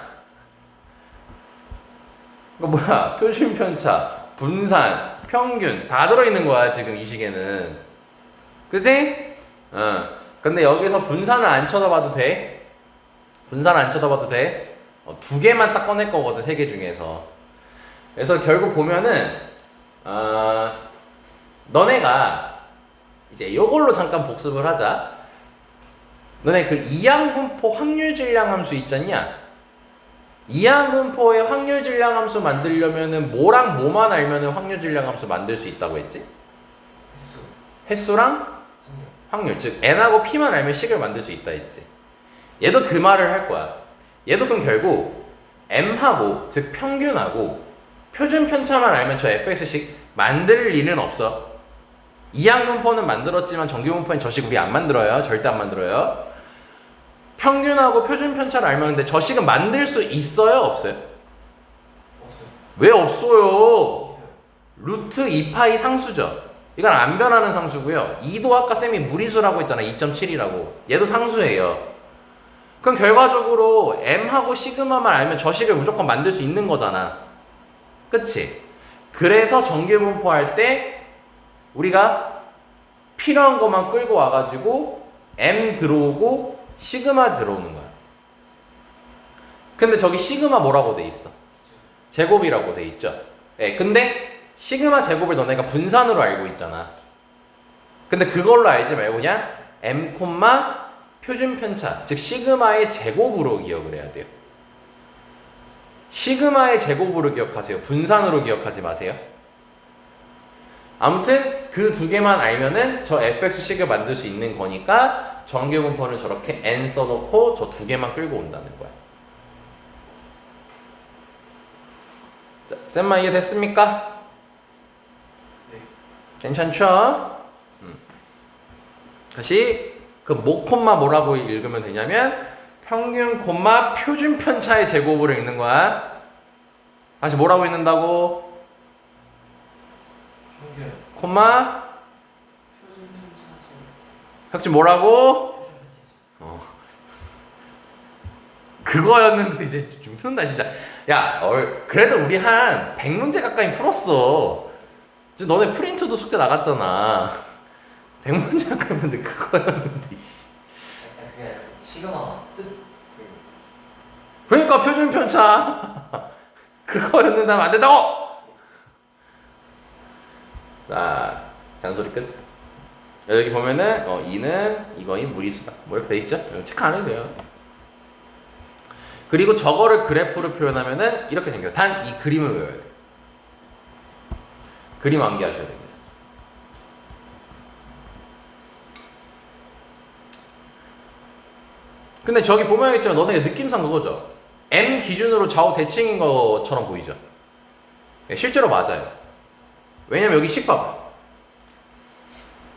이거 뭐야? 표준 편차, 분산, 평균 다 들어있는 거야 지금 이 식에는. 그지? 근데 여기서 분산을 안 쳐다봐도 돼. 분산을 안 쳐다봐도 돼. 두 개만 딱 꺼낼 거거든, 세 개 중에서. 그래서 결국 보면은 너네가 이제 요걸로 잠깐 복습을 하자. 너네 그 이항분포 확률 질량 함수 있잖냐? 이항분포의 확률 질량 함수 만들려면은 뭐랑 뭐만 알면은 확률 질량 함수 만들 수 있다고 했지? 횟수 횟수랑 확률, 즉 n하고 p만 알면 식을 만들 수 있다 했지. 얘도 그 말을 할 거야. 얘도 그럼 결국 m하고, 즉 평균하고 표준 편차만 알면 저 fx식 만들 리는 없어. 이항분포는 만들었지만 정규분포엔 저 식 우리 안 만들어요. 절대 안 만들어요. 평균하고 표준 편차를 알면 근데 저 식은 만들 수 있어요? 없어요? 없어요 왜 없어요? 있어요 루트 2파이 상수죠. 이건 안 변하는 상수고요. 2도 아까 쌤이 무리수라고 했잖아. 2.7이라고. 얘도 상수예요. 그럼 결과적으로 m하고 시그마만 알면 저 식을 무조건 만들 수 있는 거잖아. 그치? 그래서 정규분포 할 때 우리가 필요한 것만 끌고 와가지고 m 들어오고 시그마 들어오는 거야. 근데 저기 시그마 뭐라고 돼 있어? 제곱이라고 돼 있죠. 예, 근데 시그마 제곱을 너네가 분산으로 알고 있잖아. 근데 그걸로 알지 말고 그냥 m, 표준 편차, 즉 시그마의 제곱으로 기억을 해야 돼요. 시그마의 제곱으로 기억하세요. 분산으로 기억하지 마세요. 아무튼 그 두 개만 알면은 저 fx식을 만들 수 있는 거니까 정규분포는 저렇게 n 써놓고 저 두 개만 끌고 온다는 거야. 자, 쌤마 이해됐습니까? 네 괜찮죠? 다시 그 모 콤마 뭐라고 읽으면 되냐면 평균 콤마 표준 편차의 제곱으로 읽는 거야. 다시 뭐라고 읽는다고? 평균 콤마 표준 편차제. 혁진 뭐라고? 표준 편차제. 그거였는데 이제 좀 튼다 진짜. 야, 그래도 우리 한 100문제 가까이 풀었어. 이제 너네 프린트도 숙제 나갔잖아. 100문제 가까이 풀었는데 그거였는데. 씨. 약간 그게 시그마 뜻. 그 그러니까 표준 편차. 그거였는데 하면 안 된다고. 자, 잔소리 끝. 여기 보면은 2는 이거의 무리수다. 뭐 이렇게 돼 있죠? 이거 체크 안 해도 돼요. 그리고 저거를 그래프로 표현하면은 이렇게 생겨요. 단 이 그림을 외워야 돼. 그림 암기하셔야 됩니다. 근데 저기 보면 있지만 너네 느낌상 그거죠. M 기준으로 좌우 대칭인 것처럼 보이죠. 네, 실제로 맞아요. 왜냐면 여기 식 봐봐.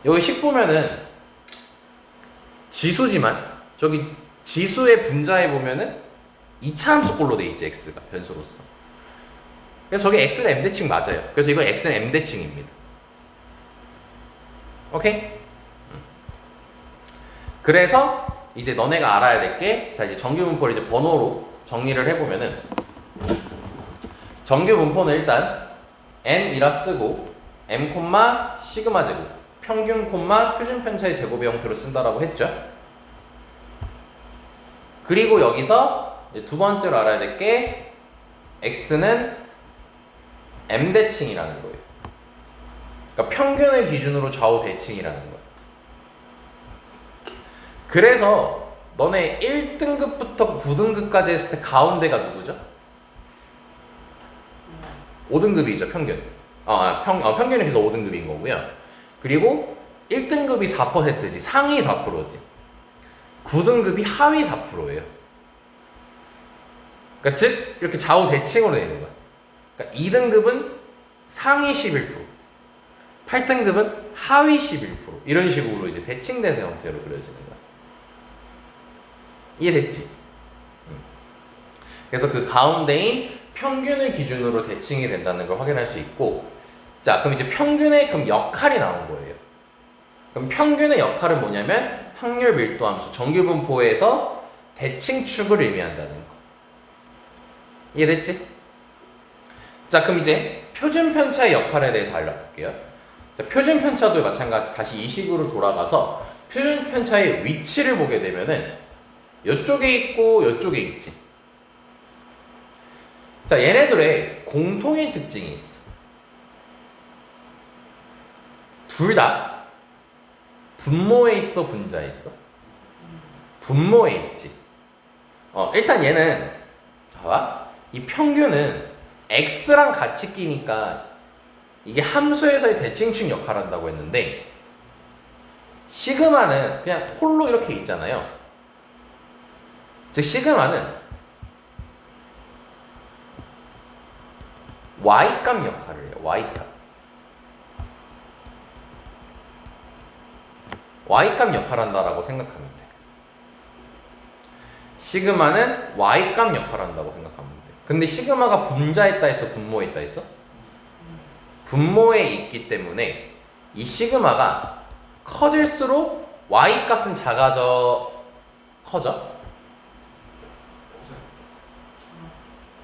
여기 식 보면은 지수지만 저기 지수의 분자에 보면은 이차함수꼴로 돼 있지, x가 변수로서. 그래서 저게 x는 m 대칭 맞아요. 그래서 이거 x는 m 대칭입니다. 오케이? 그래서 이제 너네가 알아야 될 게, 자 이제 정규 분포를 이제 번호로 정리를 해보면은, 정규 분포는 일단 m이라 쓰고 m 콤마 시그마 제곱, 평균 콤마 표준 편차의 제곱의 형태로 쓴다라고 했죠. 그리고 여기서 이제 두 번째로 알아야 될 게 x는 m 대칭이라는 거예요. 그러니까 평균을 기준으로 좌우 대칭이라는 거예요. 그래서 너네 1등급부터 9등급까지 했을 때 가운데가 누구죠? 5등급이죠, 평균. 평균이 그래서 5등급인 거고요. 그리고 1등급이 4%지, 상위 4%지. 9등급이 하위 4%예요. 그러니까 즉 이렇게 좌우 대칭으로 되는 거야. 그러니까 2등급은 상위 11%, 8등급은 하위 11%, 이런 식으로 이제 대칭돼서 형태로 그려지는 거야. 이해됐지? 그래서 그 가운데인 평균을 기준으로 대칭이 된다는 걸 확인할 수 있고, 자 그럼 이제 평균의 그럼 역할이 나온 거예요. 그럼 평균의 역할은 뭐냐면 확률 밀도함수 정규 분포에서 대칭축을 의미한다는 거. 이해됐지? 자 그럼 이제 표준 편차의 역할에 대해서 알아볼게요. 자, 표준 편차도 마찬가지 다시 이 식으로 돌아가서 표준 편차의 위치를 보게 되면은 이쪽에 있고 이쪽에 있지. 자 얘네들의 공통인 특징이 있어. 둘 다 분모에 있어, 분자에 있어? 분모에 있지. 일단 얘는 봐봐. 이 평균은 x랑 같이 끼니까 이게 함수에서의 대칭축 역할을 한다고 했는데, 시그마는 그냥 홀로 이렇게 있잖아요. 즉 시그마는 y값 역할을 해요. y값 역할을 한다라고 생각하면 돼. 시그마는 y값 역할을 한다고 생각하면 돼. 근데 시그마가 분자에 있다 했어, 분모에 있다 했어? 분모에 있기 때문에 이 시그마가 커질수록 y값은 커져?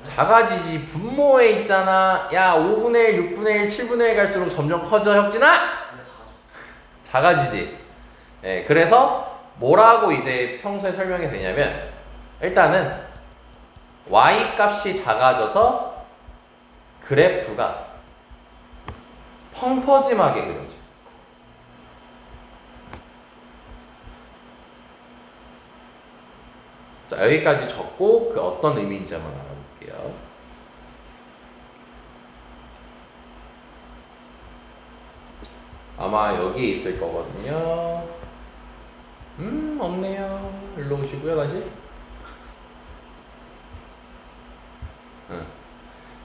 작아지지. 분모에 있잖아. 야 5분의 1, 6분의 1, 7분의 1 갈수록 점점 커져, 혁진아? 작아지지. 예, 그래서 뭐라고 이제 평소에 설명이 되냐면, 일단은 y 값이 작아져서 그래프가 펑퍼짐하게 그려져. 자 여기까지 적고 그 어떤 의미인지 한번 알아볼게요. 아마 여기에 있을 거거든요. 없네요. 일로 오시고요, 다시.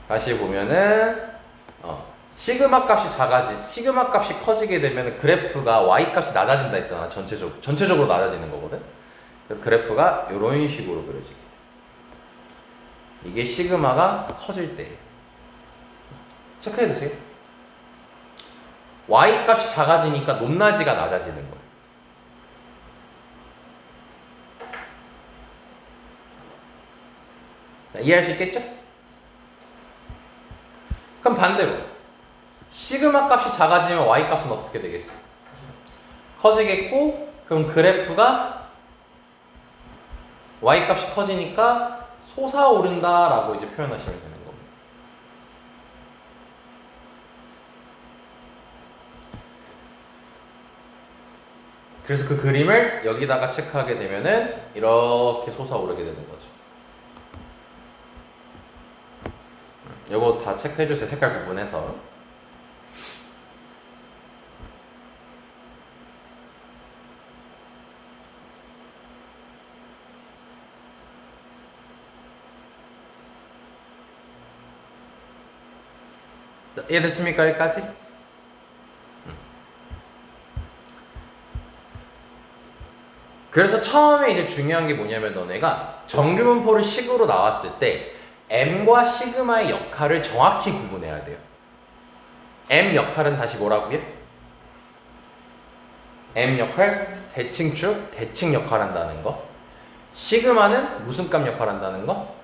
다시 보면은, 시그마 값이 시그마 값이 커지게 되면 그래프가 y 값이 낮아진다 했잖아. 전체적으로 낮아지는 거거든. 그래서 그래프가 이런 식으로 그려지게 돼. 이게 시그마가 커질 때. 체크해 주세요. y 값이 작아지니까 높낮이가 낮아지는 거예요. 자, 이해할 수 있겠죠? 그럼 반대로 시그마 값이 작아지면 y 값은 어떻게 되겠어? 커지겠고, 그럼 그래프가 y 값이 커지니까 솟아오른다라고 이제 표현하시면 되는 겁니다. 그래서 그 그림을 여기다가 체크하게 되면은 이렇게 솟아오르게 되는 거죠. 이거 다 체크해 주세요. 색깔 구분해서. 자, 이해됐습니까? 여기까지? 그래서 처음에 이제 중요한 게 뭐냐면 너네가 정규분포를 식으로 나왔을 때 M과 시그마의 역할을 정확히 구분해야 돼요. M 역할은 다시 뭐라고요? M 역할, 대칭축, 대칭 역할 한다는 거. 시그마는 무슨 값 역할 한다는 거?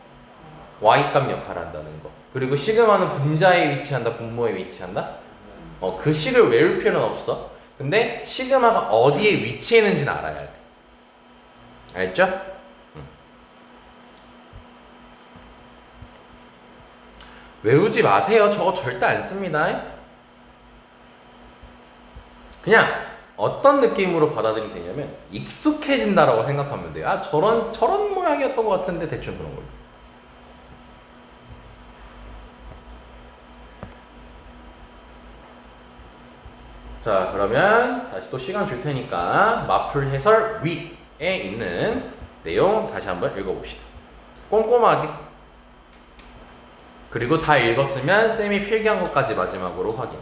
Y 값 역할 한다는 거. 그리고 시그마는 분자에 위치한다, 분모에 위치한다? 그 식을 외울 필요는 없어. 근데 시그마가 어디에 위치해 있는지는 알아야 돼. 알죠? 외우지 마세요. 저거 절대 안 씁니다. 그냥 어떤 느낌으로 받아들이면 되냐면 익숙해진다라고 생각하면 돼요. 아, 저런 모양이었던 것 같은데 대충 그런 걸로. 자, 그러면 다시 또 시간 줄 테니까 마플 해설 위에 있는 내용 다시 한번 읽어봅시다. 꼼꼼하게. 그리고 다 읽었으면 쌤이 필기한 것까지 마지막으로 확인.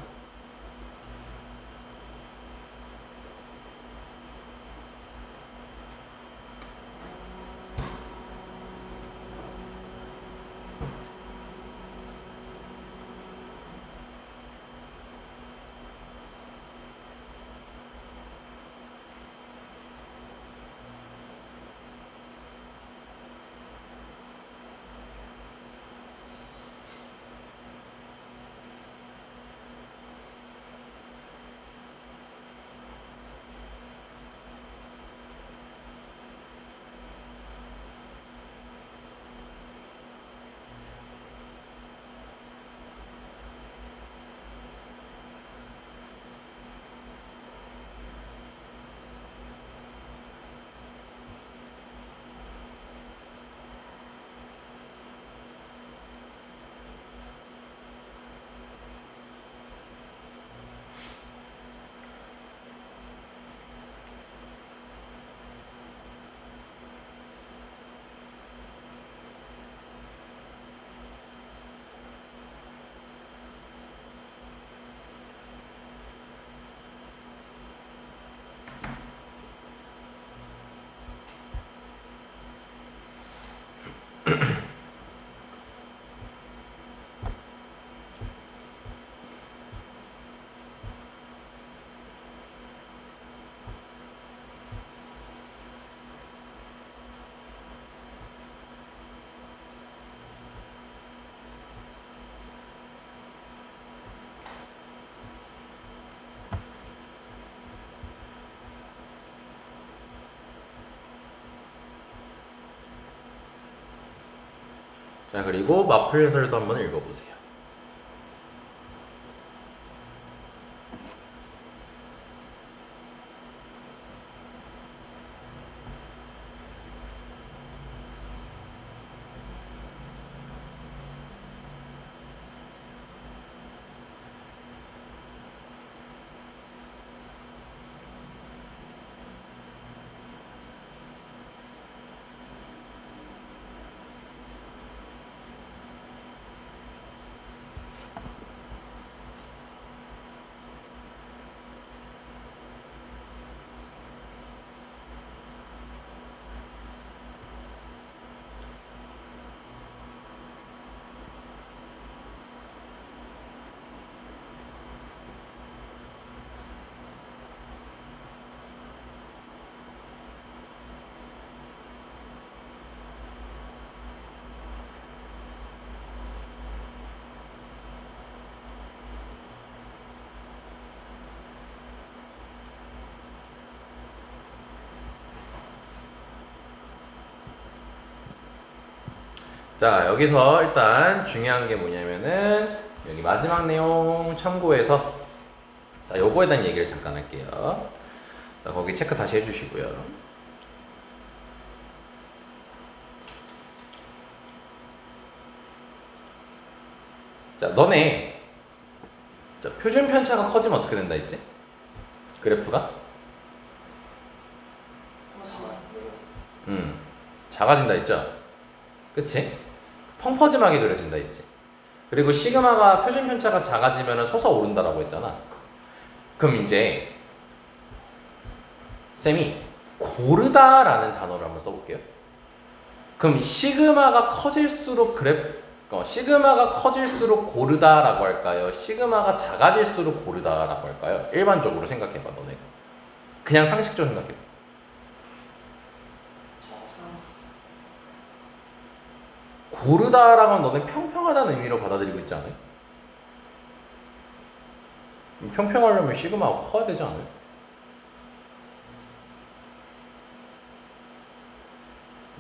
자, 그리고 마플 해설도 한번 읽어보세요. 자, 여기서 일단 중요한 게 뭐냐면은 여기 마지막 내용 참고해서 자, 요거에 대한 얘기를 잠깐 할게요. 자, 거기 체크 다시 해주시고요. 자, 너네 자, 표준 편차가 커지면 어떻게 된다 했지? 그래프가? 작아진다 했죠? 그치? 펑퍼짐하게 그려진다 했지. 그리고 시그마가 표준 편차가 작아지면 솟아오른다라고 했잖아. 그럼 이제 쌤이 고르다라는 단어를 한번 써볼게요. 그럼 시그마가 커질수록 시그마가 커질수록 고르다라고 할까요? 시그마가 작아질수록 고르다라고 할까요? 일반적으로 생각해봐, 너네가. 그냥 상식적으로 생각해봐. 고르다라고 하면 너네 평평하다는 의미로 받아들이고 있지 않아요? 평평하려면 시그마가 커야 되지 않아요?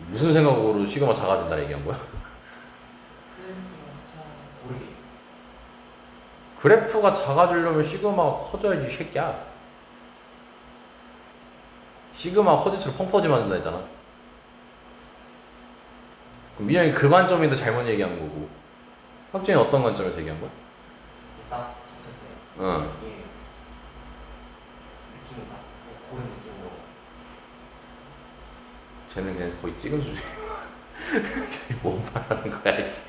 무슨 생각으로 시그마 작아진다 얘기한 거야? 고르게. 그래프가 작아지려면 시그마가 커져야지 이 새끼야. 시그마가 커질수록 펑퍼짐 한다 했잖아. 그럼 민영이 그 관점인데 잘못 얘기한 거고 학준이 어떤 관점에서 얘기한 거야? 딱 봤을 때 응. 이게 느낌이 딱 고른 느낌으로. 쟤는 그냥 거의 찍은 수준. 뭐 말하는 거야, 이씨.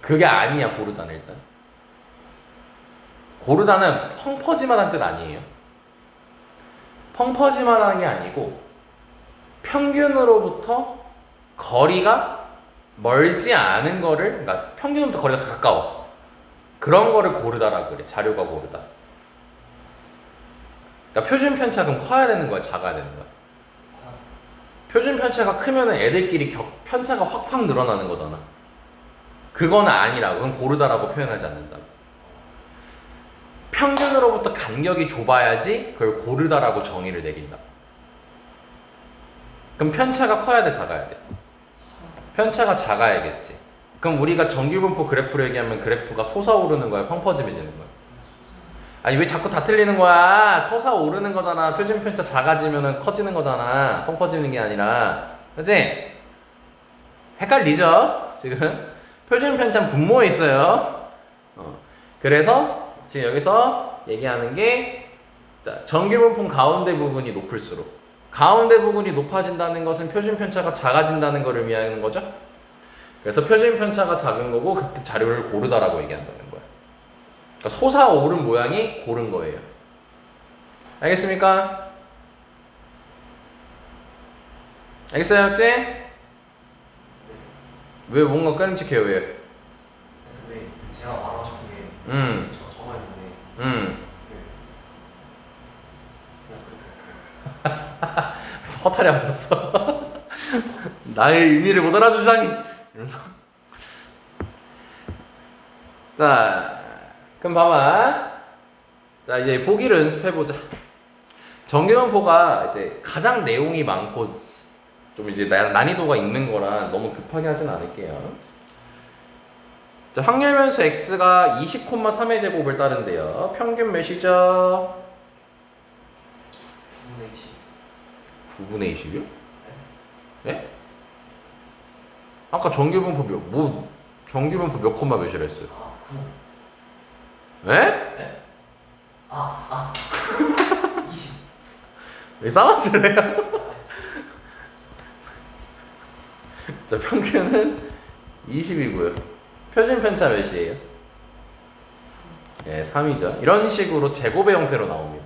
그게 아니야, 고르다는 일단. 고르다는 펑퍼짐하다는 뜻 아니에요. 펑퍼짐하다는 게 아니고 평균으로부터 거리가 멀지 않은 거를, 그러니까 평균으로부터 거리가 가까워. 그런 거를 고르다라고 그래. 자료가 고르다. 그러니까 표준 편차가 커야 되는 거야, 작아야 되는 거야? 표준 편차가 크면 애들끼리 편차가 확확 늘어나는 거잖아. 그건 아니라고. 그건 고르다라고 표현하지 않는다고. 평균으로부터 간격이 좁아야지 그걸 고르다라고 정의를 내린다. 그럼 편차가 커야 돼, 작아야 돼? 편차가 작아야겠지. 그럼 우리가 정규분포 그래프로 얘기하면 그래프가 솟아오르는 거야, 펑퍼짐해지는 거야? 아니 왜 자꾸 다 틀리는 거야? 솟아오르는 거잖아. 표준 편차 작아지면 커지는 거잖아. 펑퍼지는 게 아니라. 그치? 헷갈리죠? 지금 표준 편차는 분모에 있어요. 그래서 지금 여기서 얘기하는 게 정규분포 가운데 부분이 높을수록 가운데 부분이 높아진다는 것은 표준 편차가 작아진다는 것을 의미하는 거죠. 그래서 표준 편차가 작은 거고 그때 자료를 고르다라고 얘기한다는 거야. 그러니까 솟아오른 모양이 고른 거예요. 알겠습니까? 알겠어요, 학생? 왜 뭔가 꺼림칙해요, 왜? 근데 제가 말하고 싶은 게 저거 했는데 그냥 그래서 그래서 허탈해 하셨어. 나의 의미를 못 알아주자니 이러면서. 자, 그럼 봐봐. 자, 이제 보기를 연습해보자. 정규분포가 이제 가장 내용이 많고 좀 이제 난이도가 있는 거라 너무 급하게 하진 않을게요. 자, 확률변수 x가 20,3의 제곱을 따른대요. 평균 몇이죠? 9분의 20. 9분의 20이요? 네? 아까 정규분포 정규분포 몇 콤마 몇이라 했어요? 아 9. 네? 20. 왜 싸워질래요? 자, 평균은 20이고요. 표준 편차 몇이에요? 네, 3이죠. 이런 식으로 제곱의 형태로 나옵니다.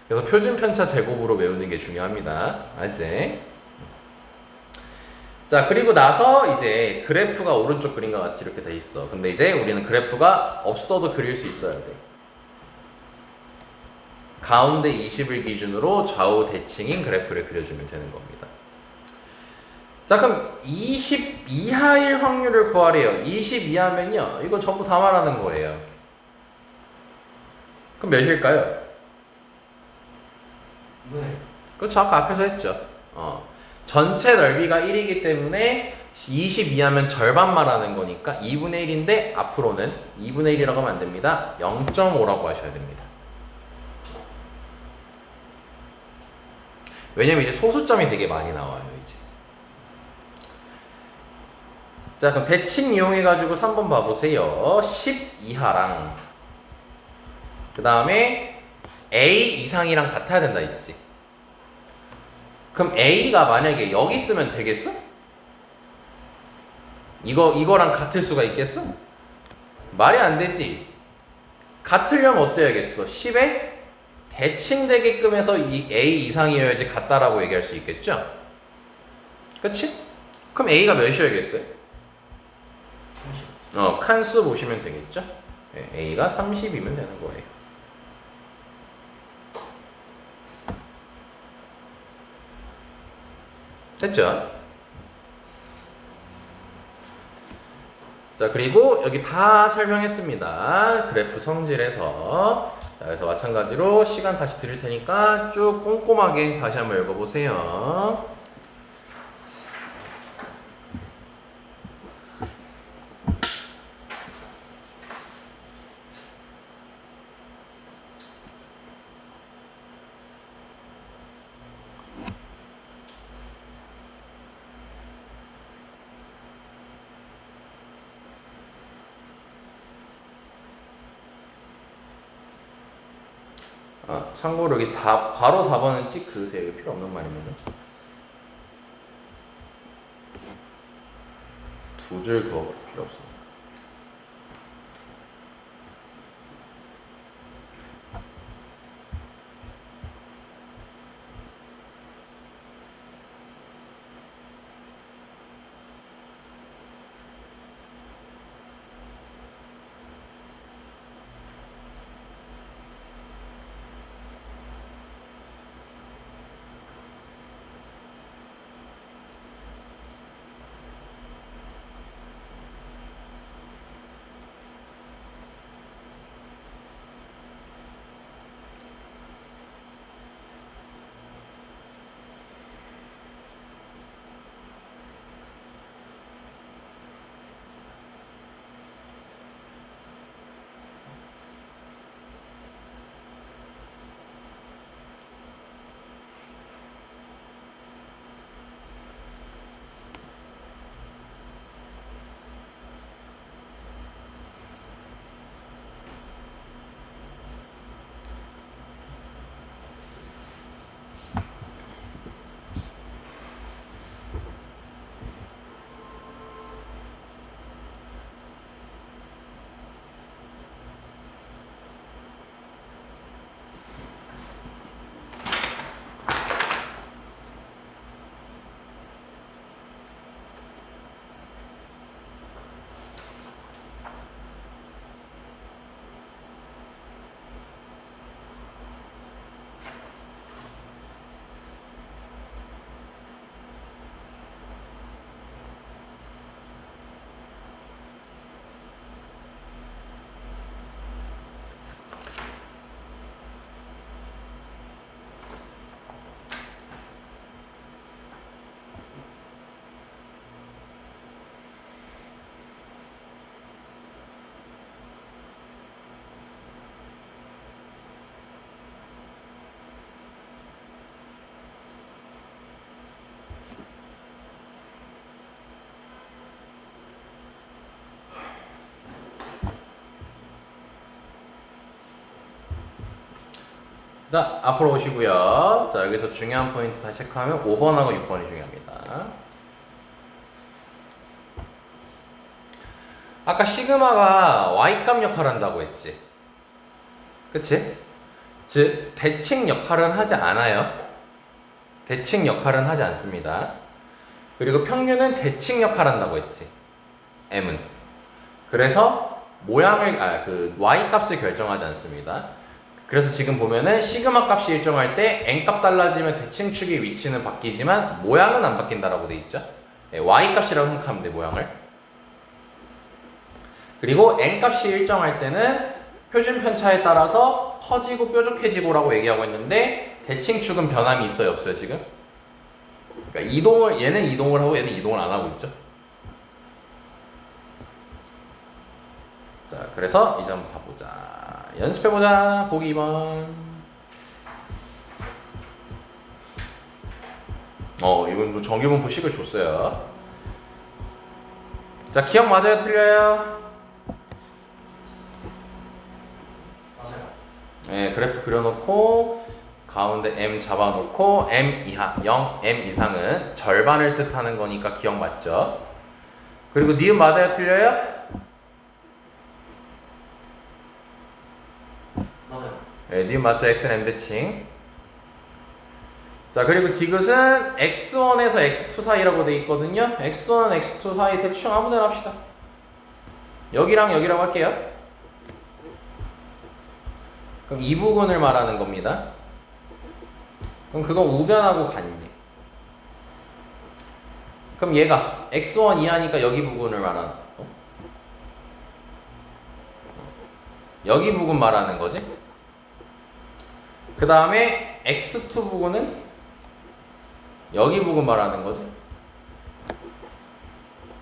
그래서 표준 편차 제곱으로 외우는 게 중요합니다. 알지? 자, 그리고 나서 이제 그래프가 오른쪽 그림과 같이 이렇게 돼 있어. 근데 이제 우리는 그래프가 없어도 그릴 수 있어야 돼. 가운데 20을 기준으로 좌우 대칭인 그래프를 그려주면 되는 겁니다. 자, 그럼 20 이하일 확률을 구하래요. 20 이하면요, 이거 전부 다 말하는 거예요. 그럼 몇일까요? 네. 그렇죠, 아까 앞에서 했죠. 전체 넓이가 1이기 때문에 22하면 절반 말하는 거니까 2분의 1인데 앞으로는 2분의 1이라고 하면 안 됩니다. 0.5라고 하셔야 됩니다. 왜냐면 이제 소수점이 되게 많이 나와요, 이제. 자, 그럼 대칭 이용해가지고 3번 봐보세요. 10 이하랑 그 다음에 A 이상이랑 같아야 된다 했지. 그럼 A가 만약에 여기 있으면 되겠어? 이거랑 같을 수가 있겠어? 말이 안 되지. 같으려면 어때야겠어? 10에 대칭되게끔 해서 이 A 이상이어야지 같다라고 얘기할 수 있겠죠? 그치? 그럼 A가 몇이어야겠어요? 30. 칸수 보시면 되겠죠? 네, A가 30이면 되는 거예요. 됐죠? 자, 그리고 여기 다 설명했습니다. 그래프 성질에서. 자, 그래서 마찬가지로 시간 다시 드릴 테니까 쭉 꼼꼼하게 다시 한번 읽어보세요. 참고로 여기 괄호 4번은 찍 그으세요. 이거 필요 없는 말입니다. 두 줄 그거 필요 없어. 자, 앞으로 오시고요. 자, 여기서 중요한 포인트 다시 체크하면 5번하고 6번이 중요합니다. 아까 시그마가 Y값 역할을 한다고 했지. 그치? 즉, 대칭 역할은 하지 않아요. 대칭 역할은 하지 않습니다. 그리고 평균은 대칭 역할을 한다고 했지. M은. 그래서 모양을, Y값을 결정하지 않습니다. 그래서 지금 보면은 시그마 값이 일정할 때 n값 달라지면 대칭축의 위치는 바뀌지만 모양은 안 바뀐다라고 돼 있죠. y 값이라고 생각하면 돼, 모양을. 그리고 n 값이 일정할 때는 표준 편차에 따라서 커지고 뾰족해지고라고 얘기하고 있는데 대칭축은 변함이 있어요, 없어요, 지금? 그러니까 이동을 얘는 이동을 하고 얘는 이동을 안 하고 있죠. 자, 그래서 이제 한번 가보자. 연습해보자. 보기 2번. 이건 뭐 정규분포 식을 줬어요. 자, 기억 맞아요? 틀려요? 맞아요. 네, 그래프 그려놓고 가운데 M 잡아놓고 M 이하, 0, M 이상은 절반을 뜻하는 거니까 기억 맞죠? 그리고 니은 맞아요? 틀려요? 맞아요. 네, 니은 맞죠? X는 M 대칭. 자, 그리고 디귿은 X1에서 X2 사이라고 돼 있거든요. X1, X2 사이 대충 아무 데나 합시다. 여기랑 여기라고 할게요. 그럼 이 부분을 말하는 겁니다. 그럼 그건 우변하고 같니? 그럼 얘가 X1 이하니까 여기 부분을 말하는 거. 여기 부분 말하는 거지. 그 다음에 X2 부분은 여기 부분 말하는 거지.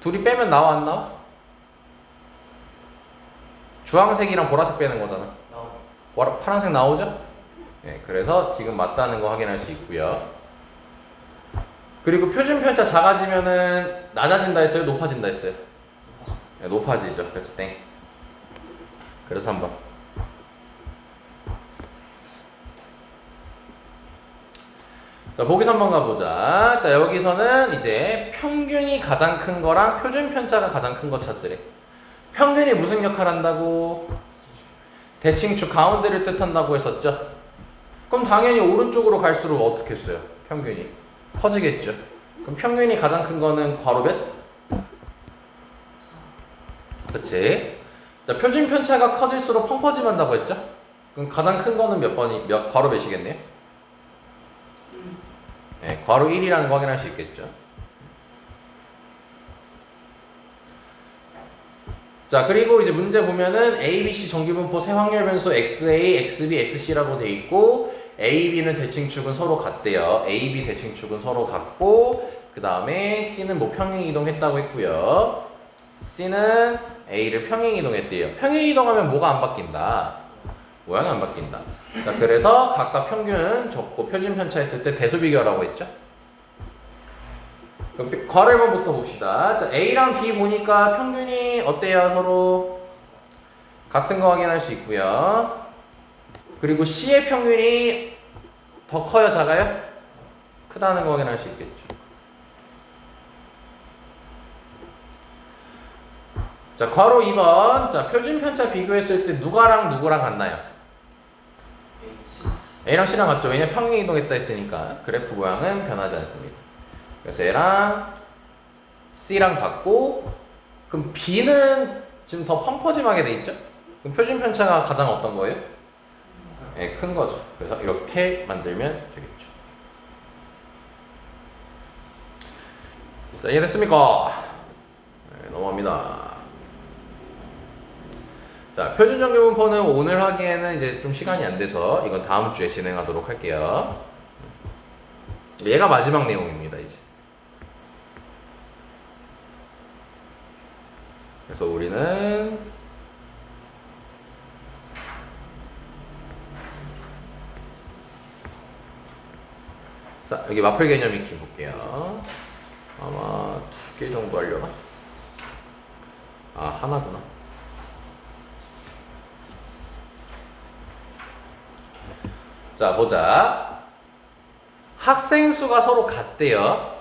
둘이 빼면 나와 안 나와? 주황색이랑 보라색 빼는 거잖아. 파란색 나오죠? 네, 그래서 지금 맞다는 거 확인할 수 있고요. 그리고 표준 편차 작아지면은 낮아진다 했어요? 높아진다 했어요? 네, 높아지죠. 그래서 땡. 그래서 한번. 자, 보기서 한번 가보자. 자, 여기서는 이제 평균이 가장 큰 거랑 표준 편차가 가장 큰 거 찾으래. 평균이 무슨 역할 한다고? 대칭축 가운데를 뜻한다고 했었죠? 그럼 당연히 오른쪽으로 갈수록 어떻게 했어요? 평균이 커지겠죠? 그럼 평균이 가장 큰 거는 괄호 몇? 그치? 자, 표준 편차가 커질수록 펑퍼짐한다고 했죠? 그럼 가장 큰 거는 괄호 몇이겠네요? 네, 괄호 1이라는 거 확인할 수 있겠죠? 자, 그리고 이제 문제 보면은 A, B, C 정규분포 세 확률 변수 XA, XB, XC라고 돼 있고 A, B는 대칭축은 서로 같대요. A, B 대칭축은 서로 같고 그 다음에 C는 뭐 평행 이동했다고 했고요. C는 A를 평행 이동했대요. 평행 이동하면 뭐가 안 바뀐다? 모양이 안 바뀐다. 자, 그래서 각각 평균 적고 표준 편차 했을 때 대수 비교라고 했죠. 그럼 괄호 1번부터 봅시다. 자, A랑 B 보니까 평균이 어때요? 서로 같은 거 확인할 수 있고요. 그리고 C의 평균이 더 커요? 작아요? 크다는 거 확인할 수 있겠죠. 자, 괄호 2번. 자, 표준 편차 비교했을 때 누가랑 누구랑 같나요? A랑 C랑 같죠? 왜냐면 평행 이동했다 했으니까 그래프 모양은 변하지 않습니다. 그래서 얘랑 C랑 같고 그럼 B는 지금 더 펑퍼짐하게 돼 있죠? 그럼 표준 편차가 가장 어떤 거예요? 네, 큰 거죠. 그래서 이렇게 만들면 되겠죠. 자, 이해됐습니까? 네, 넘어갑니다. 자, 표준 정규분포는 오늘 하기에는 이제 좀 시간이 안 돼서 이건 다음 주에 진행하도록 할게요. 얘가 마지막 내용입니다, 이제. 그래서 우리는 자, 여기 마플 개념 익히 볼게요. 아마 2개 정도 하려나? 아, 하나구나. 자, 보자. 학생 수가 서로 같대요.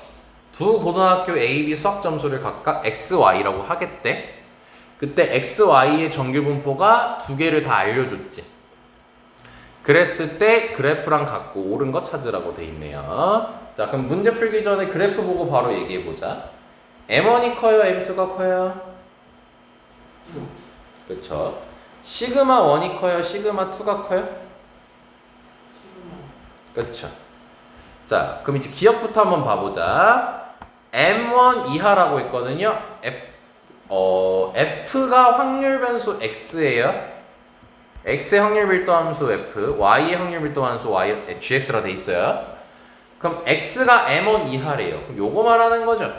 두 고등학교 A, B 수학 점수를 각각 X, Y라고 하겠대. 그때 X, Y의 정규분포가 두 개를 다 알려줬지. 그랬을 때 그래프랑 같고 옳은 거 찾으라고 돼 있네요. 자, 그럼 문제 풀기 전에 그래프 보고 바로 얘기해 보자. M1이 커요? M2가 커요? 그쵸. 시그마 1이 커요? 시그마 2가 커요? 그쵸. 자, 그럼 이제 기억부터 한번 봐보자. M1 이하라고 했거든요. F가 확률 변수 X예요. X의 확률 밀도 함수 F, Y의 확률 밀도 함수 GX라 돼 있어요. 그럼 x가 m1 이하래요. 그럼 요거 말하는 거죠.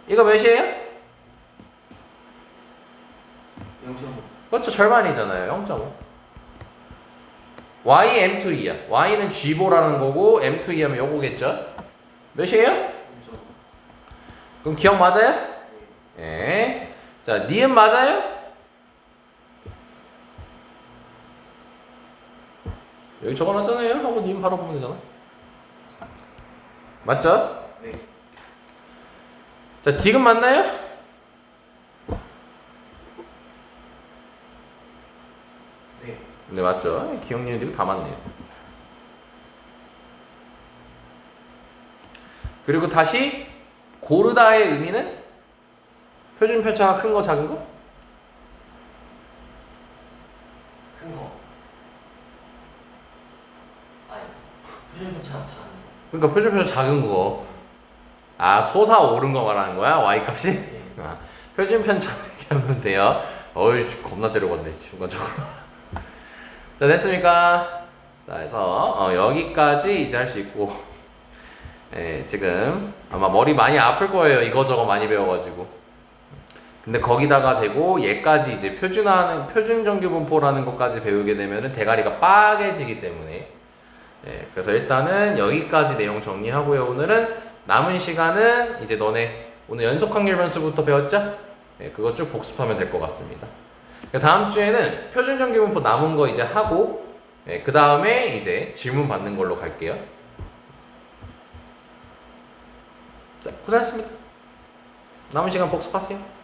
이거 몇이에요? 0.5. 그렇죠. 절반이잖아요. 0.5. y m2 이하. y는 g5라는 거고 m2 이하면 요거겠죠. 몇이에요? 0.5. 그럼 기억 맞아요? 네. 예. 자, 니은 맞아요? 여기 적어놨잖아요. 하고 니은 바로 보면 되잖아. 맞죠? 네. 자, 디귿 맞나요? 네. 네, 맞죠. 기억, 니은, 디귿 다 맞네요. 그리고 다시 고르다의 의미는 표준 편차가 큰 거, 작은 거? 큰 거. 아니, 표준 편차가 작은 거. 그러니까 표준 편차 작은 거. 아, 솟아오른 거 말하는 거야? y 값이? 네. 아, 표준 편차 이렇게 하면 돼요. 어이, 겁나 때려봤네, 순간적으로. 자, 됐습니까? 자, 그래서 여기까지 이제 할 수 있고, 예, 지금 아마 머리 많이 아플 거예요. 이거저거 많이 배워가지고. 근데 거기다가 대고 얘까지 이제 표준 정규 분포라는 것까지 배우게 되면은 대가리가 빠개지기 때문에. 예, 그래서 일단은 여기까지 내용 정리하고요. 오늘은 남은 시간은 이제 너네 오늘 연속 확률 변수부터 배웠죠? 예, 그거 쭉 복습하면 될 것 같습니다. 다음 주에는 표준 정규 분포 남은 거 이제 하고, 예, 그 다음에 이제 질문 받는 걸로 갈게요. 자, 고생하셨습니다. 남은 시간 복습하세요.